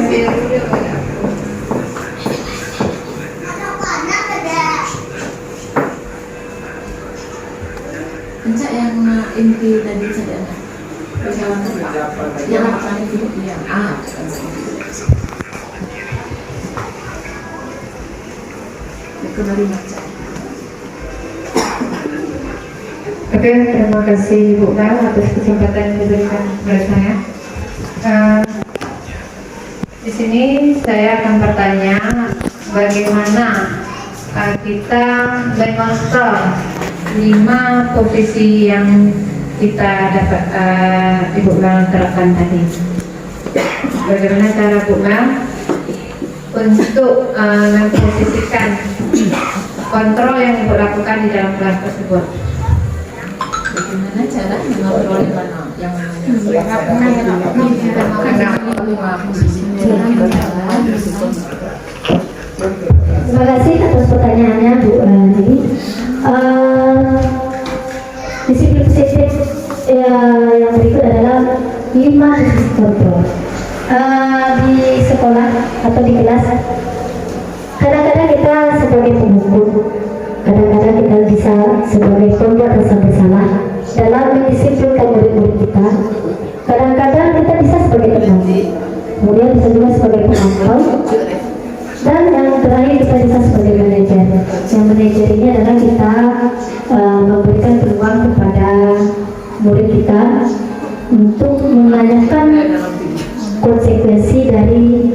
Pencak yang inti tadi saya perjalanan yang akan itu ya. Kembali baca. Oke, terima kasih Bu Kal atas kesempatan yang diberikan kepada saya. Di sini saya akan bertanya bagaimana kita mengontrol 5 posisi yang kita dapat Ibu Kal terapkan tadi. Bagaimana cara Bu Kal untuk memposisikan kontrol yang Ibu lakukan di dalam kelas tersebut? Gimana cara mengobrol yang Terima kasih atas pertanyaannya Bu Nini. Disiplin positif yang berikut adalah 5 disiplin kontrol. Di sekolah atau di kelas, kadang-kadang kita sebagai penghukum, kadang-kadang kita bisa sebagai pembuat rasa bersalah dalam mendisiplinkan murid-murid kita. Kadang-kadang kita bisa sebagai teman, kemudian bisa juga sebagai pemantau, dan yang terakhir kita bisa sebagai manajer. Yang manajer ini adalah kita memberikan peluang kepada murid kita untuk menanyakan konsekuensi dari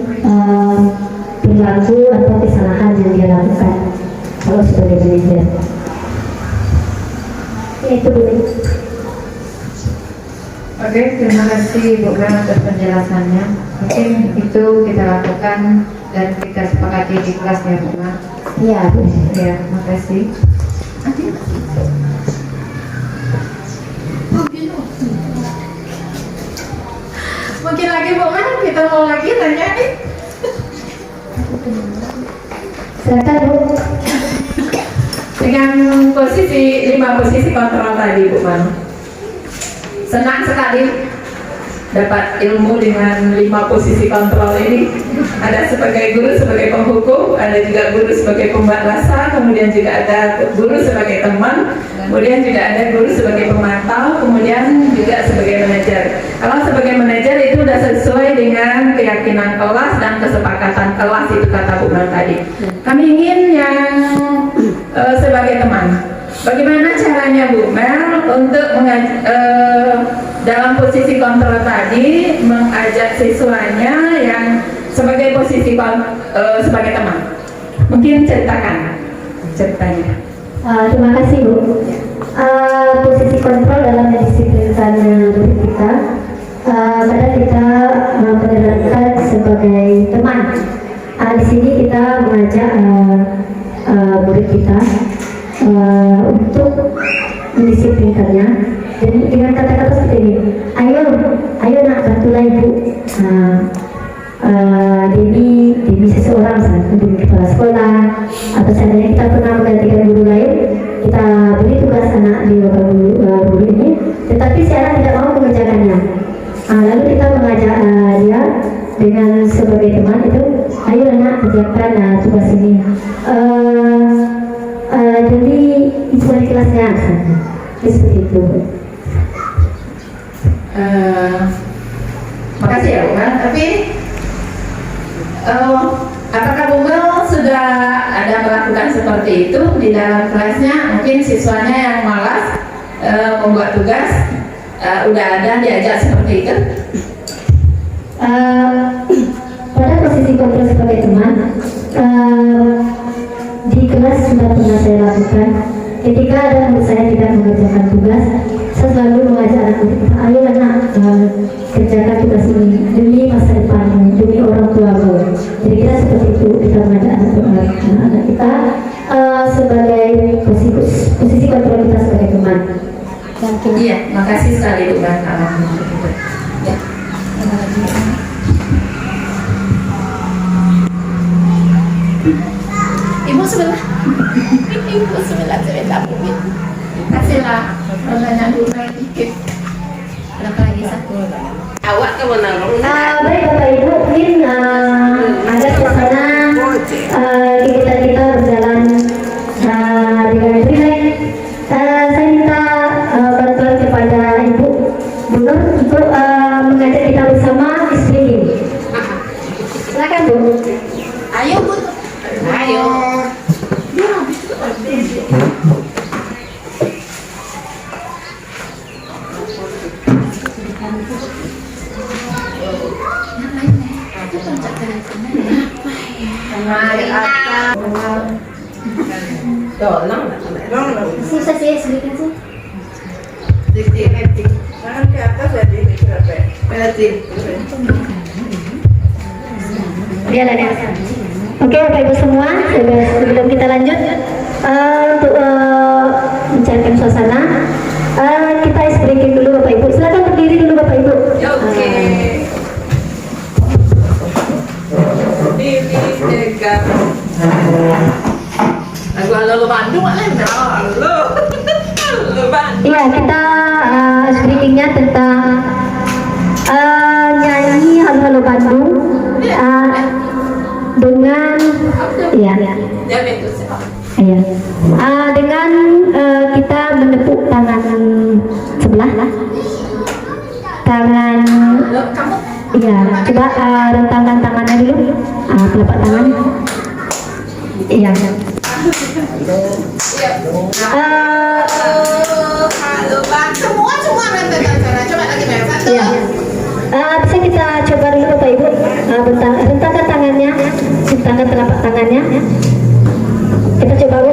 perilaku atau kesalahan yang dia lakukan kalau sebagai manajer. Itu dulu. Oke, terima kasih Bu Gan atas penjelasannya. Mungkin itu kita lakukan dan kita sepakati di kelas ya Bu Gan. Iya, Bu. Ya, terima kasih. Mungkin lagi Bu Man, kita mau lagi tanya nih. Silakan Bu. Dengan posisi 5 posisi kontrol tadi Bu Man, senang sekali dapat ilmu dengan 5 posisi kontrol ini. Ada sebagai guru sebagai penghukum, ada juga guru sebagai pembuat rasa, kemudian juga ada guru sebagai teman, kemudian juga ada guru sebagai pemantau, kemudian juga sebagai manajer. Kalau sebagai manajer itu sudah sesuai dengan keyakinan kelas dan kesepakatan kelas, itu kata Bu Mel tadi. Kami ingin yang sebagai teman. Bagaimana caranya Bu Mel untuk dalam posisi kontrol tadi mengajak siswanya yang sebagai posisi sebagai teman? Mungkin ceritakan ceritanya. Terima kasih Bu. Posisi kontrol dalam mendisiplinkan murid kita, kadang kita menerapkan sebagai teman. Di sini kita mengajak murid kita untuk mendisiplinkannya dengan kata-kata seperti ini. Ayo nak bantulah ibu. Demi seseorang, demi kepala sekolah, atau seandainya kita pernah menggantikan guru lain, kita beri tugas anak di bawah guru ini, tetapi si anak tidak mau mengerjakannya. Lalu kita mengajak dia dengan sebagai teman itu, ayo anak kerjakan tugas ini demi ibu di kelasnya, seperti itu. Makasih ya Bu Mel. Tapi apakah Bu Mel sudah ada melakukan seperti itu di dalam kelasnya? Mungkin siswanya yang malas membuat tugas, udah ada diajak seperti itu? Pada posisi kontrol sebagai teman, di kelas sudah pernah saya lakukan. Ketika ada murid saya tidak mengerjakan tugas, saya selalu mengajak anak-anak, ayo anak kerjakan tugas ini demi masa depanmu, demi orang tuamu. Jadi kita seperti itu, kita mengajak anak-anak kita sebagai posisi kontrol kita sebagai teman. Iya, makasih sekali Bu Mel. Ya. Ibu sebelah. Ibu sebelah mungkin. Kasihlah pertanyaan Bu Mel dikit. Berapa lagi satu? Awak ke mana? Baik Bapak Ibu, mungkin ada suasana kegiatan kita berjalan dengan rileks. Saya minta bantuan kepada Ibu Bu Nur untuk mengajak kita bersama disiplin. Silakan Bu. Ayo Bu. Ayo. Susah sih sedikit sih. Dia ada. Oke Bapak Ibu semua, sebelum kita lanjut untuk mencairkan suasana, briefing dulu Bapak Ibu. Silakan berdiri dulu Bapak Ibu. Oke. Ini dekat. Lagu Halo Bandung lah. Halo. Halo Bandung. Iya, kita briefingnya tentang nyanyi Halo Halo Bandung dengan iya. Ya betul sih. Iya. Dengan kita menepuk tangan sebelah, tangan, Kamu iya. Coba rentangkan tangannya dulu, telapak tangan. Iya. halo Bang. Semua rentetan sana. Coba lagi Bang. Satu. Iya. Bisa kita coba dulu Bapak Ibu, rentangkan tangannya, rentangkan telapak tangannya. Kita coba Bu.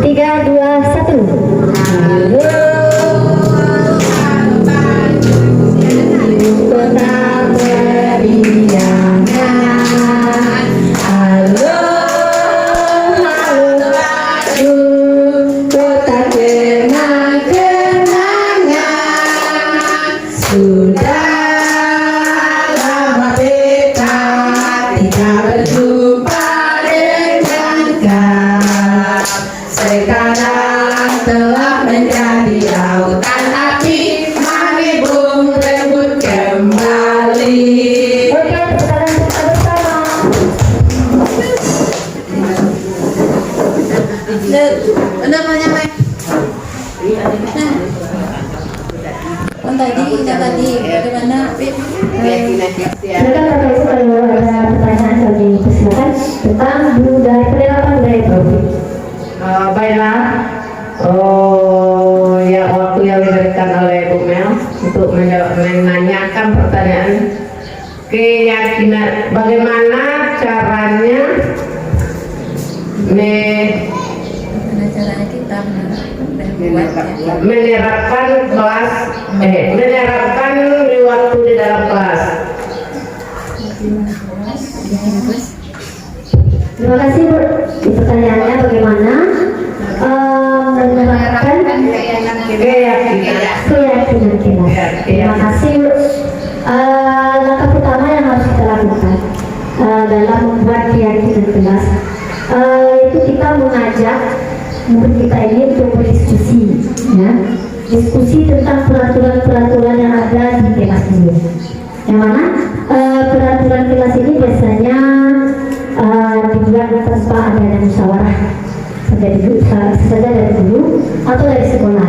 3, 2, 1. Halo. Kota beriangan. Halo. Halo. Kota kenang-kenangan. Sudah lama beta tidak berjumpa dengan kau. Sekarang telah menjadi lautan api, mari bung rebut kembali. Oke, tepuk tangan bersama. Namanya Mike. Tadi bagaimana? Silakan Bapak Ibu kalau ada pertanyaan kami persilakan tentang budaya penerapan budaya Betawi. Baiklah, ya waktu yang diberikan oleh Bu Mel untuk menanyakan pertanyaan keyakinan bagaimana caranya Caranya kita menerapkan kelas, menerapkan waktu di dalam kelas. Terima kasih Bu. Di pertanyaannya bagaimana menerapkan keyakinan kelas. Terima kasih Bu. Langkah pertama yang harus kita lakukan dalam membuat keyakinan kelas itu kita mengajak murid kita ini untuk berdiskusi, ya, diskusi tentang peraturan-peraturan yang ada di kelas ini. Yang mana peraturan kelas ini biasanya dibuat tanpa adanya musyawarah saja dari dulu atau dari sekolah.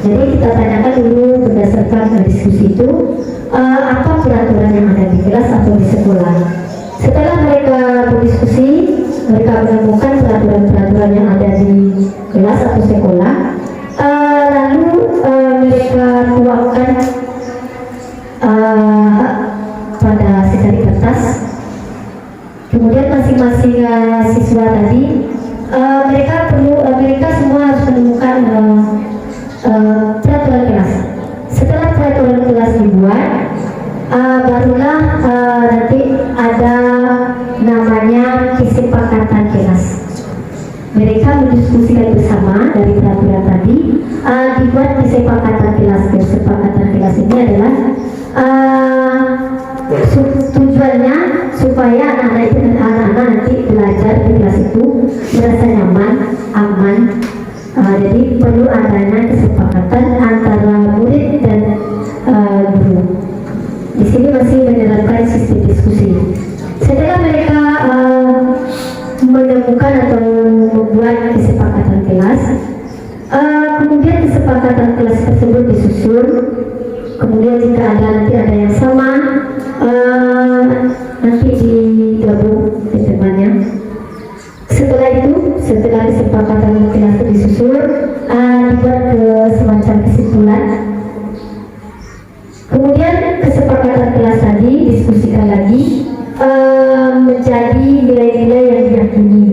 Jadi kita tanyakan dulu berdasarkan diskusi itu apa peraturan yang ada di kelas atau di sekolah. Setelah mereka berdiskusi, mereka menemukan peraturan-peraturan yang ada di kelas atau sekolah, lalu mereka tuangkan pada secari kertas. Kemudian masing-masing siswa tadi mereka semua harus menemukan peraturan kelas. Setelah peraturan kelas dibuat, barulah nanti ada namanya kesepakatan kelas. Mereka mendiskusikan bersama dari peraturan tadi, dibuat kesepakatan kelas. Kesepakatan kelas ini adalah tujuannya supaya anak-anak nanti belajar di kelas itu merasa nyaman, aman. Jadi perlu adanya kesepakatan antara murid dan guru. Di sini masih menerapkan sistem diskusi. Setelah mereka menemukan atau membuat kesepakatan kelas, kemudian kesepakatan kelas tersebut disusun. Kemudian jika nanti ada yang sama, nanti digabung teman-temannya. Setelah kesepakatan kelas itu disusun, dibuat ke semacam kesimpulan. Kemudian kesepakatan kelas tadi diskusikan lagi menjadi nilai-nilai yang diyakini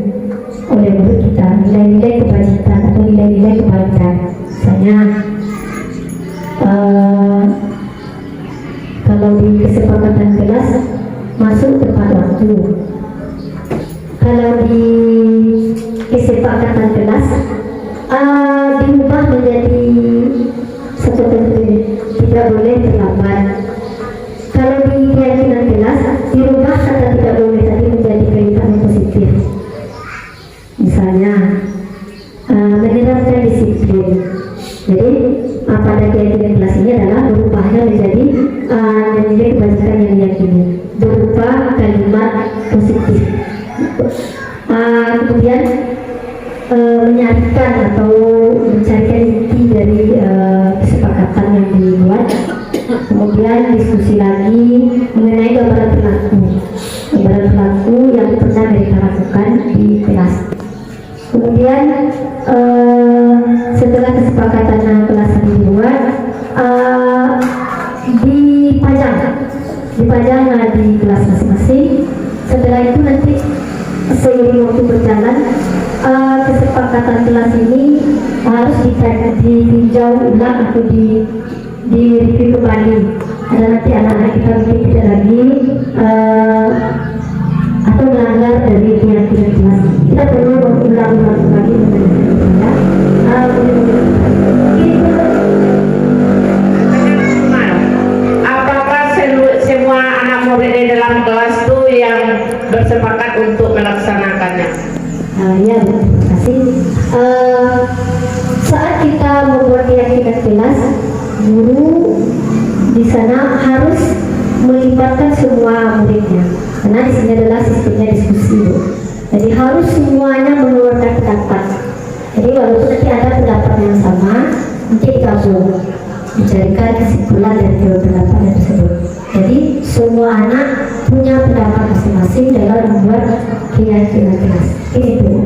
oleh murid kita, nilai-nilai kebajikan atau nilai-nilai kebaikan. Misalnya kalau di kesepakatan kelas masuk tepat waktu. Kalau di kesepakatan kelas diubah menjadi satu tidak boleh terlambat. Kalau di keyakinan kelas dirubah kata tidak boleh tadi menjadi kaitan yang positif. Misalnya menerapkan disiplin. Jadi pada keyakinan kelas ini adalah berubahnya menjadi nilai kebajikan yang diyakini berupa kalimat positif. Kemudian menyatukan atau mencarikan inti dari kesepakatan yang dibuat. Kemudian diskusi lagi mengenai gambaran berlaku yang pernah mereka lakukan di kelas. Kemudian setelah kesepakatan kelas dibuat, dipajang di kelas masing-masing. Setelah itu nanti seiring waktu berjalan, kesepakatan kelas ini harus ditinjau ulang atau di-review kembali. Ada nanti anak-anak kita mungkin tidak lagi atau melanggar dari keyakinan kelas. Kita perlu mengulang-ulang kembali Apakah semua anak murid di dalam kelas itu yang bersepakat untuk melaksanakannya? Ya, terima kasih. Saat kita membuat keyakinan kelas, guru di sana harus melibatkan semua muridnya, karena di sini adalah sistemnya diskusi. Jadi harus semuanya mengeluarkan pendapat. Jadi walaupun nanti ada pendapat yang sama, nanti digabung, mencarikan kesimpulan dari kedua pendapat tersebut. Jadi semua anak punya pendapat masing-masing dalam membuat keyakinan kelas. Ini dulu.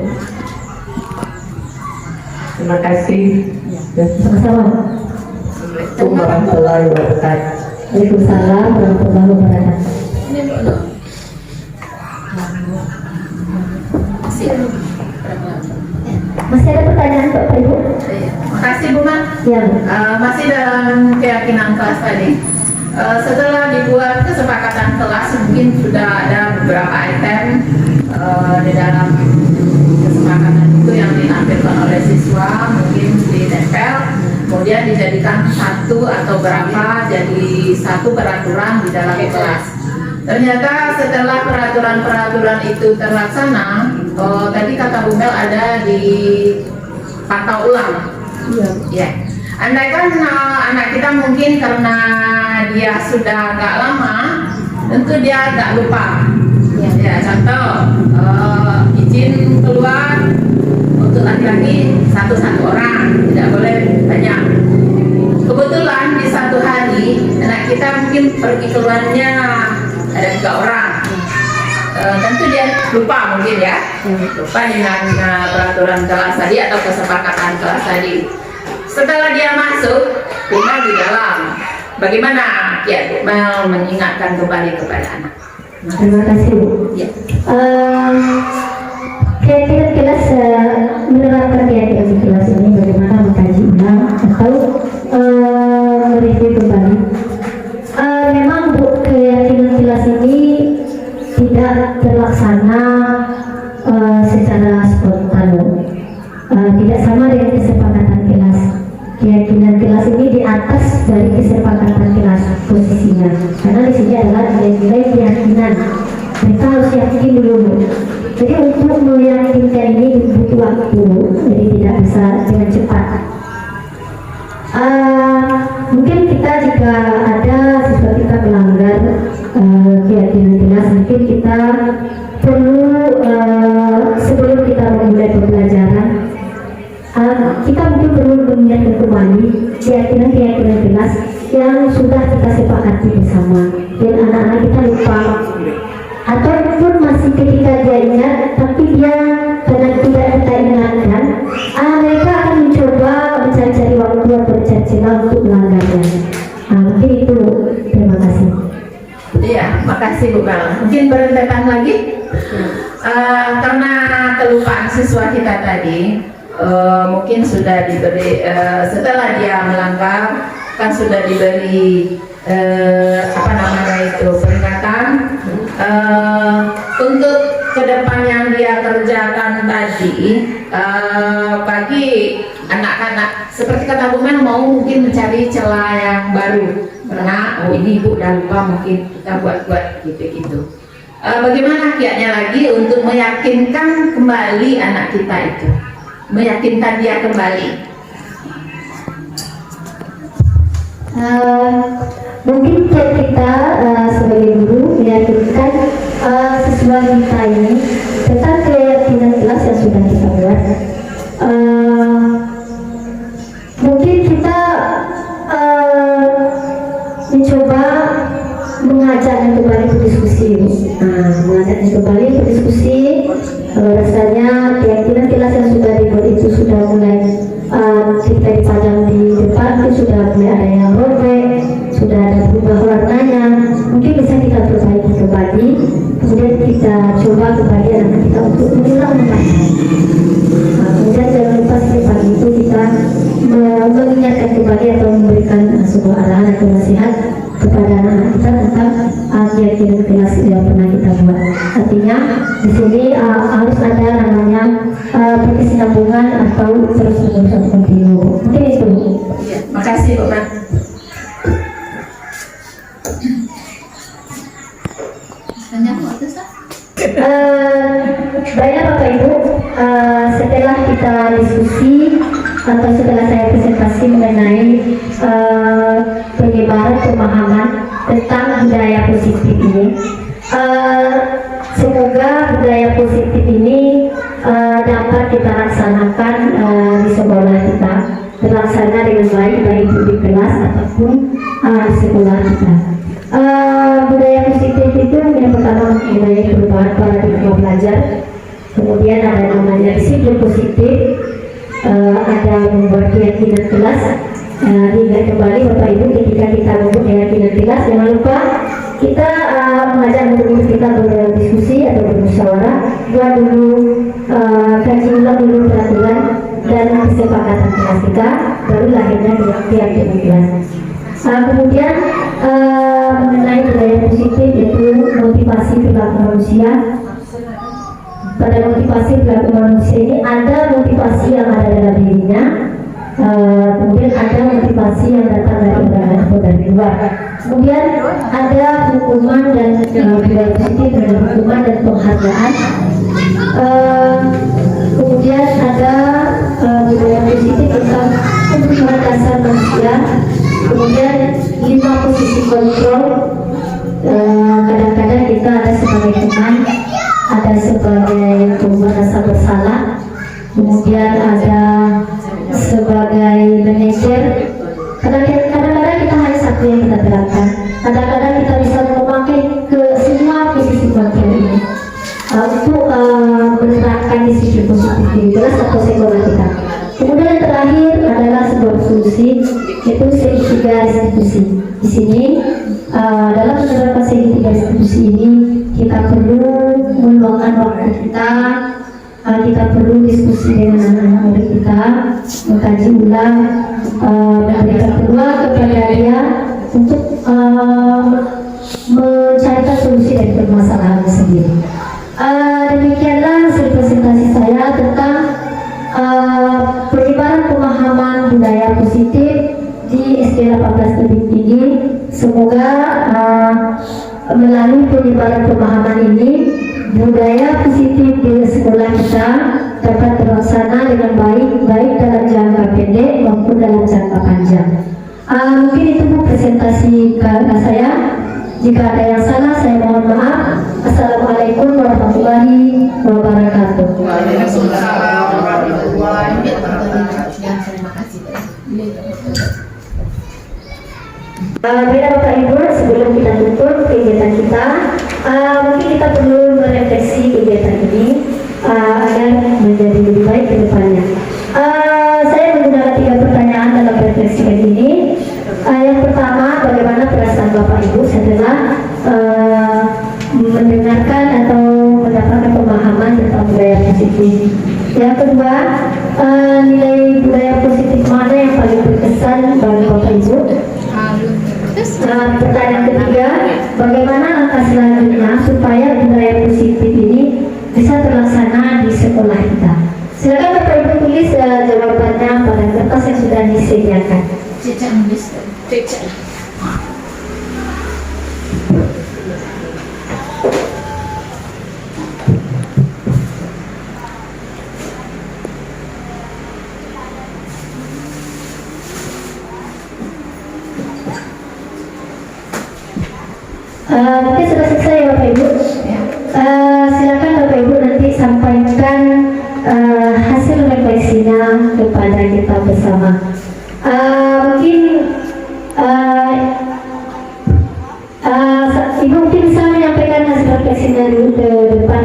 Terima kasih. Sama-sama. Assalamualaikum warahmatullahi wabarakatuh. Waalaikumsalam warahmatullahi wabarakatuh. Masih ada pertanyaan Bapak Ibu? Makasih Bu Man. Ya. Masih dalam keyakinan kelas tadi. Setelah dibuat kesepakatan kelas, mungkin sudah ada beberapa item di dalam kesepakatan itu yang ditampilkan oleh siswa, mungkin ditempel, kemudian dijadikan satu atau berapa jadi satu peraturan di dalam kelas. Ternyata setelah peraturan-peraturan itu terlaksana, tadi kata Bu Mel ada di pantau ulang. Ya. Andaikan anak kita mungkin karena dia sudah agak lama, tentu dia agak lupa. Ya, contoh izin keluar untuk laki-laki satu orang, tidak boleh banyak. Kebetulan di satu hari anak kita mungkin pergi keluarnya ada 3 orang. Tentu dia lupa mungkin ya, lupa dengan peraturan kelas tadi atau kesepakatan kelas tadi. Setelah dia masuk, tinggal di dalam. Bagaimana ya Bu Mel mengingatkan kembali kepada anak? Terima kasih Bu. Ya. Keyakinan kelas, menerapkan keyakinan kelas ini bagaimana mengkaji ulang atau mereview kembali. Memang Bu, keyakinan kelas ini tidak terlaksana secara spontan. Tidak sama dengan kesepakatan kelas. Keyakinan kelas ini di atas dari kesepakatan kelas posisinya, karena di sini adalah nilai-nilai keyakinan. Mereka harus yakin dulu. Jadi untuk meyakinkan ini butuh waktu, jadi tidak bisa dengan cepat. Mungkin kita jika ada siswa kita melanggar keyakinan kelas, mungkin kita perlu sebelum kita memulai pembelajaran, kita mungkin perlu mengingatkan kembali keyakinan kelas yang sudah kita sepakati bersama, dan anak-anak kita lupa ataupun masih ketika dia ingat tapi dia karena tidak kita ingatkan, mereka akan mencoba mencari-cari waktu atau mencari celah untuk melanggarnya. Mungkin itu. Terima kasih. Iya, makasih Bu Mel. Mungkin berentetan lagi. Karena kelupaan siswa kita tadi, mungkin sudah diberi setelah dia melanggar kan sudah diberi peringatan untuk kedepan yang dia kerjakan tadi, bagi anak-anak seperti kata Bu Mel mau mungkin mencari celah yang baru karena ini ibu udah lupa mungkin kita buat gitu. Bagaimana kiatnya lagi untuk meyakinkan kembali anak kita itu, meyakinkan dia kembali? Mungkin kita sebagai guru meyakinkan siswa kita ini tentang keyakinan kelas yang sudah kita buat. Mungkin kita mencoba mengajaknya kembali berdiskusi, mengajaknya kembali berdiskusi. Rasanya keyakinan kelas yang sudah dibuat itu sudah mulai kita dipajang di depan itu sudah mulai ada yang robek, sudah ada berubah warnanya. Mungkin bisa kita perbaiki kembali, kemudian kita coba kembali anak kita untuk mengulang membaca. Kemudian jangan lupa setiap pagi itu kita mengingatkan kembali atau memberikan sebuah arahan atau nasihat kepada anak-anak kita tentang keyakinan kelas yang pernah kita buat. Artinya di sini harus ada namanya berkesinambungan atau terus-menerus atau kontinu. Mungkin itu. Makasih Bu Mel. Baiklah Bapak Ibu, setelah kita diskusi atau setelah saya presentasi mengenai penyebaran pemahaman tentang budaya positif ini, semoga budaya positif ini dapat kita laksanakan di sekolah kita, terlaksana dengan baik baik di kelas ataupun di sekolah kita. Budaya positif itu yang pertama mengenai perubahan paradigma belajar, kemudian ada namanya disiplin positif, ada membuat keyakinan kelas. Ingat kembali Bapak Ibu, ketika kita membuat keyakinan kelas, jangan lupa kita mengajak guru kita berdiskusi atau bermusyawarah, buat dulu kaji ulang dulu peraturan dan kesepakatan kelas kita, baru lahirnya keyakinan kelas. Kemudian mengenai budaya positif yaitu motivasi perilaku manusia. Pada motivasi perilaku manusia ini ada motivasi yang ada dalam dirinya, kemudian ada motivasi yang datang dari orang atau dari luar. Kemudian ada hukuman dan budaya positif dengan hukuman dan penghargaan. Kemudian ada budaya positif tentang kebutuhan dasar manusia. Kemudian 5 posisi kontrol. Kadang-kadang kita ada sebagai teman, ada sebagai merasa bersalah, kemudian ada sebagai manajer. Kadang-kadang kita hanya satu yang kita terapkan. Kadang-kadang kita bisa memakai ke semua posisi kontrol ini untuk menerapkan disiplin positif di kelas atau sekolah kita. Kemudian yang terakhir adalah sebuah solusi, yaitu segitiga restitusi. Di sini dalam menerapkan segitiga restitusi ini kita perlu meluangkan waktu kita, kita perlu diskusi dengan anak-anak murid kita, mengkaji ulang, memberikan peluang kepada dia untuk mencarikan solusi dari permasalahan sendiri. Demikianlah hasil presentasi saya tentang penyebaran pemahaman budaya positif di SD 18 Tebing Tinggi. Semoga melalui penyebaran pemahaman ini, budaya positif di sekolah kita dapat terlaksana dengan baik dalam jangka pendek maupun dalam jangka panjang. Mungkin itu presentasi saya. Jika ada yang salah, saya mohon maaf. Assalamualaikum warahmatullahi wabarakatuh. Waalaikumsalam warahmatullahi wabarakatuh. Baiklah Bapak Ibu, sebelum kita tutup kegiatan kita, mungkin kita perlu merefleksi kegiatan ini agar menjadi lebih baik ke depannya. Saya menggunakan 3 pertanyaan dalam refleksi kali ini. Yang pertama, bagaimana perasaan Bapak Ibu setelah mendengarkan atau mendapatkan pemahaman tentang budaya positif? Yang kedua, nilai budaya positif mana yang paling berkesan bagi Bapak Ibu? Pertanyaan ketiga, bagaimana langkah selanjutnya supaya budaya positif ini bisa terlaksana di sekolah kita? Silakan Bapak Ibu tulis jawabannya pada kertas yang sudah disediakan. Mungkin sudah selesai ya Bapak Ibu. Silakan Bapak Ibu nanti sampaikan hasil refleksinya kepada kita bersama. Mungkin Ibu mungkin bisa menyampaikan hasil refleksinya dulu ke depan.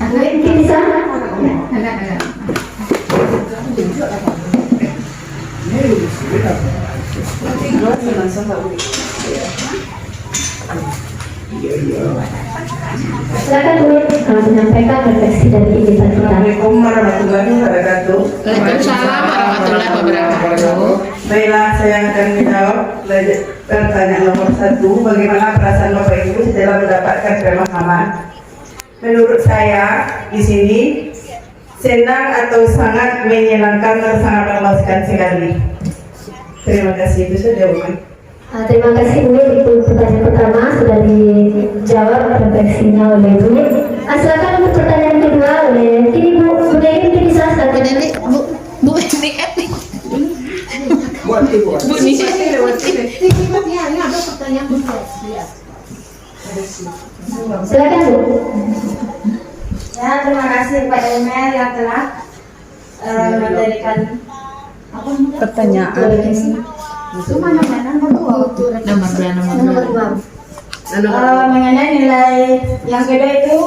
Mungkin bisa? Silakan Bu menyampaikan refleksi dari kita. Assalamualaikum warahmatullahi wabarakatuh. Waalaikumsalam warahmatullahi wabarakatuh. Baiklah, saya akan menjawab pertanyaan nomor 1. Bagaimana perasaan Bapak Ibu setelah mendapatkan pemahaman? Menurut saya, di sini senang atau sangat menyenangkan dan sangat memuaskan sekali. Terima kasih, itu saja bukan? Terima kasih Bu, itu pertanyaan pertama sudah dijawab refleksinya oleh Bu. Silakan untuk pertanyaan kedua oleh ini Bu Dewi, mungkin bisa silakan. Bu Silakan Bu. Ya, terima kasih kepada Mel yang telah memberikan pertanyaan nomor 2. mengenai nilai yang kedua itu,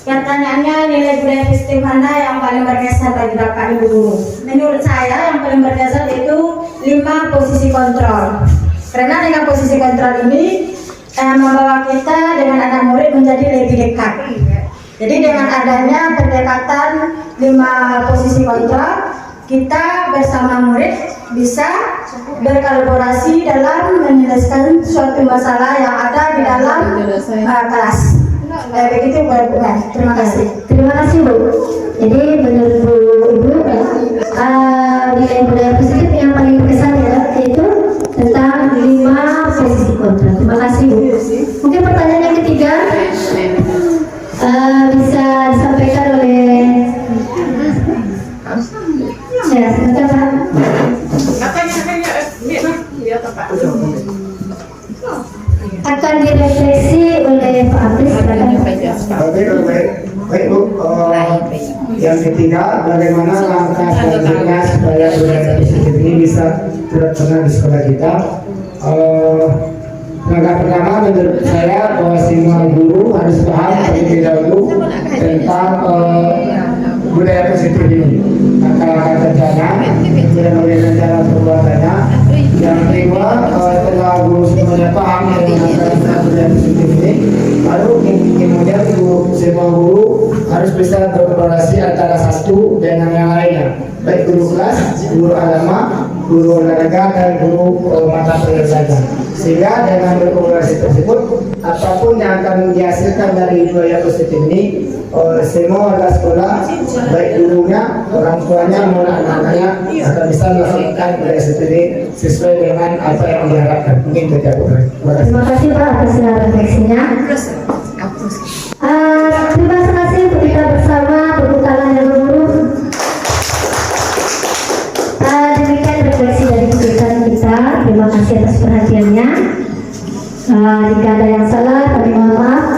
pertanyaannya nilai budaya positif mana yang paling berkesan bagi Bapak Ibu guru. Menurut saya yang paling berkesan itu 5 posisi kontrol. Karena dengan posisi kontrol ini membawa kita dengan anak murid menjadi lebih dekat. Jadi dengan adanya pendekatan 5 posisi kontrol, kita bersama murid bisa berkolaborasi dalam menyelesaikan suatu masalah yang ada di dalam kelas. Begitu Bu. Terima kasih. Terima kasih Bu. Jadi menurut Bu Ibu, nilai budaya positif yang paling berkesan yaitu tentang 5 posisi kontrol. Terima kasih Bu. Mungkin pertanyaan yang ketiga bisa disampaikan oleh ya, sebentar Pak. Akan direfleksi oleh Pak Apris. Baik Bu, yang ketiga, bagaimana langkah selanjutnya supaya budaya positif ini bisa terapkan di sekolah kita? Langkah pertama menurut saya bahwa semua guru harus paham terlebih dahulu tentang budaya positif ini, langkah kerjanya, kemudian bagaimana cara perbuatannya. Yang kedua, setelah guru semuanya paham tentang budaya positif ini, baru kemudian semua guru harus bisa berkolaborasi antara satu dengan yang lainnya, baik guru kelas, guru agama, guru olahraga, dan guru mata pelajaran. Sehingga dengan berkolaborasi tersebut, apapun yang akan dihasilkan dari budaya positif ini, semua warga sekolah, baik gurunya, orang tuanya, maupun anak-anaknya akan bisa melakukan budaya positif ini sesuai dengan apa yang diharapkan. Mungkin itu saja. Terima kasih Pak atas refleksinya. Terima kasih untuk kita bersama, tepuk tangan yang gemuruh. Demikian refleksi dari kegiatan kita. Terima kasih atas perhatiannya. Jika ada yang salah, kami mohon maaf.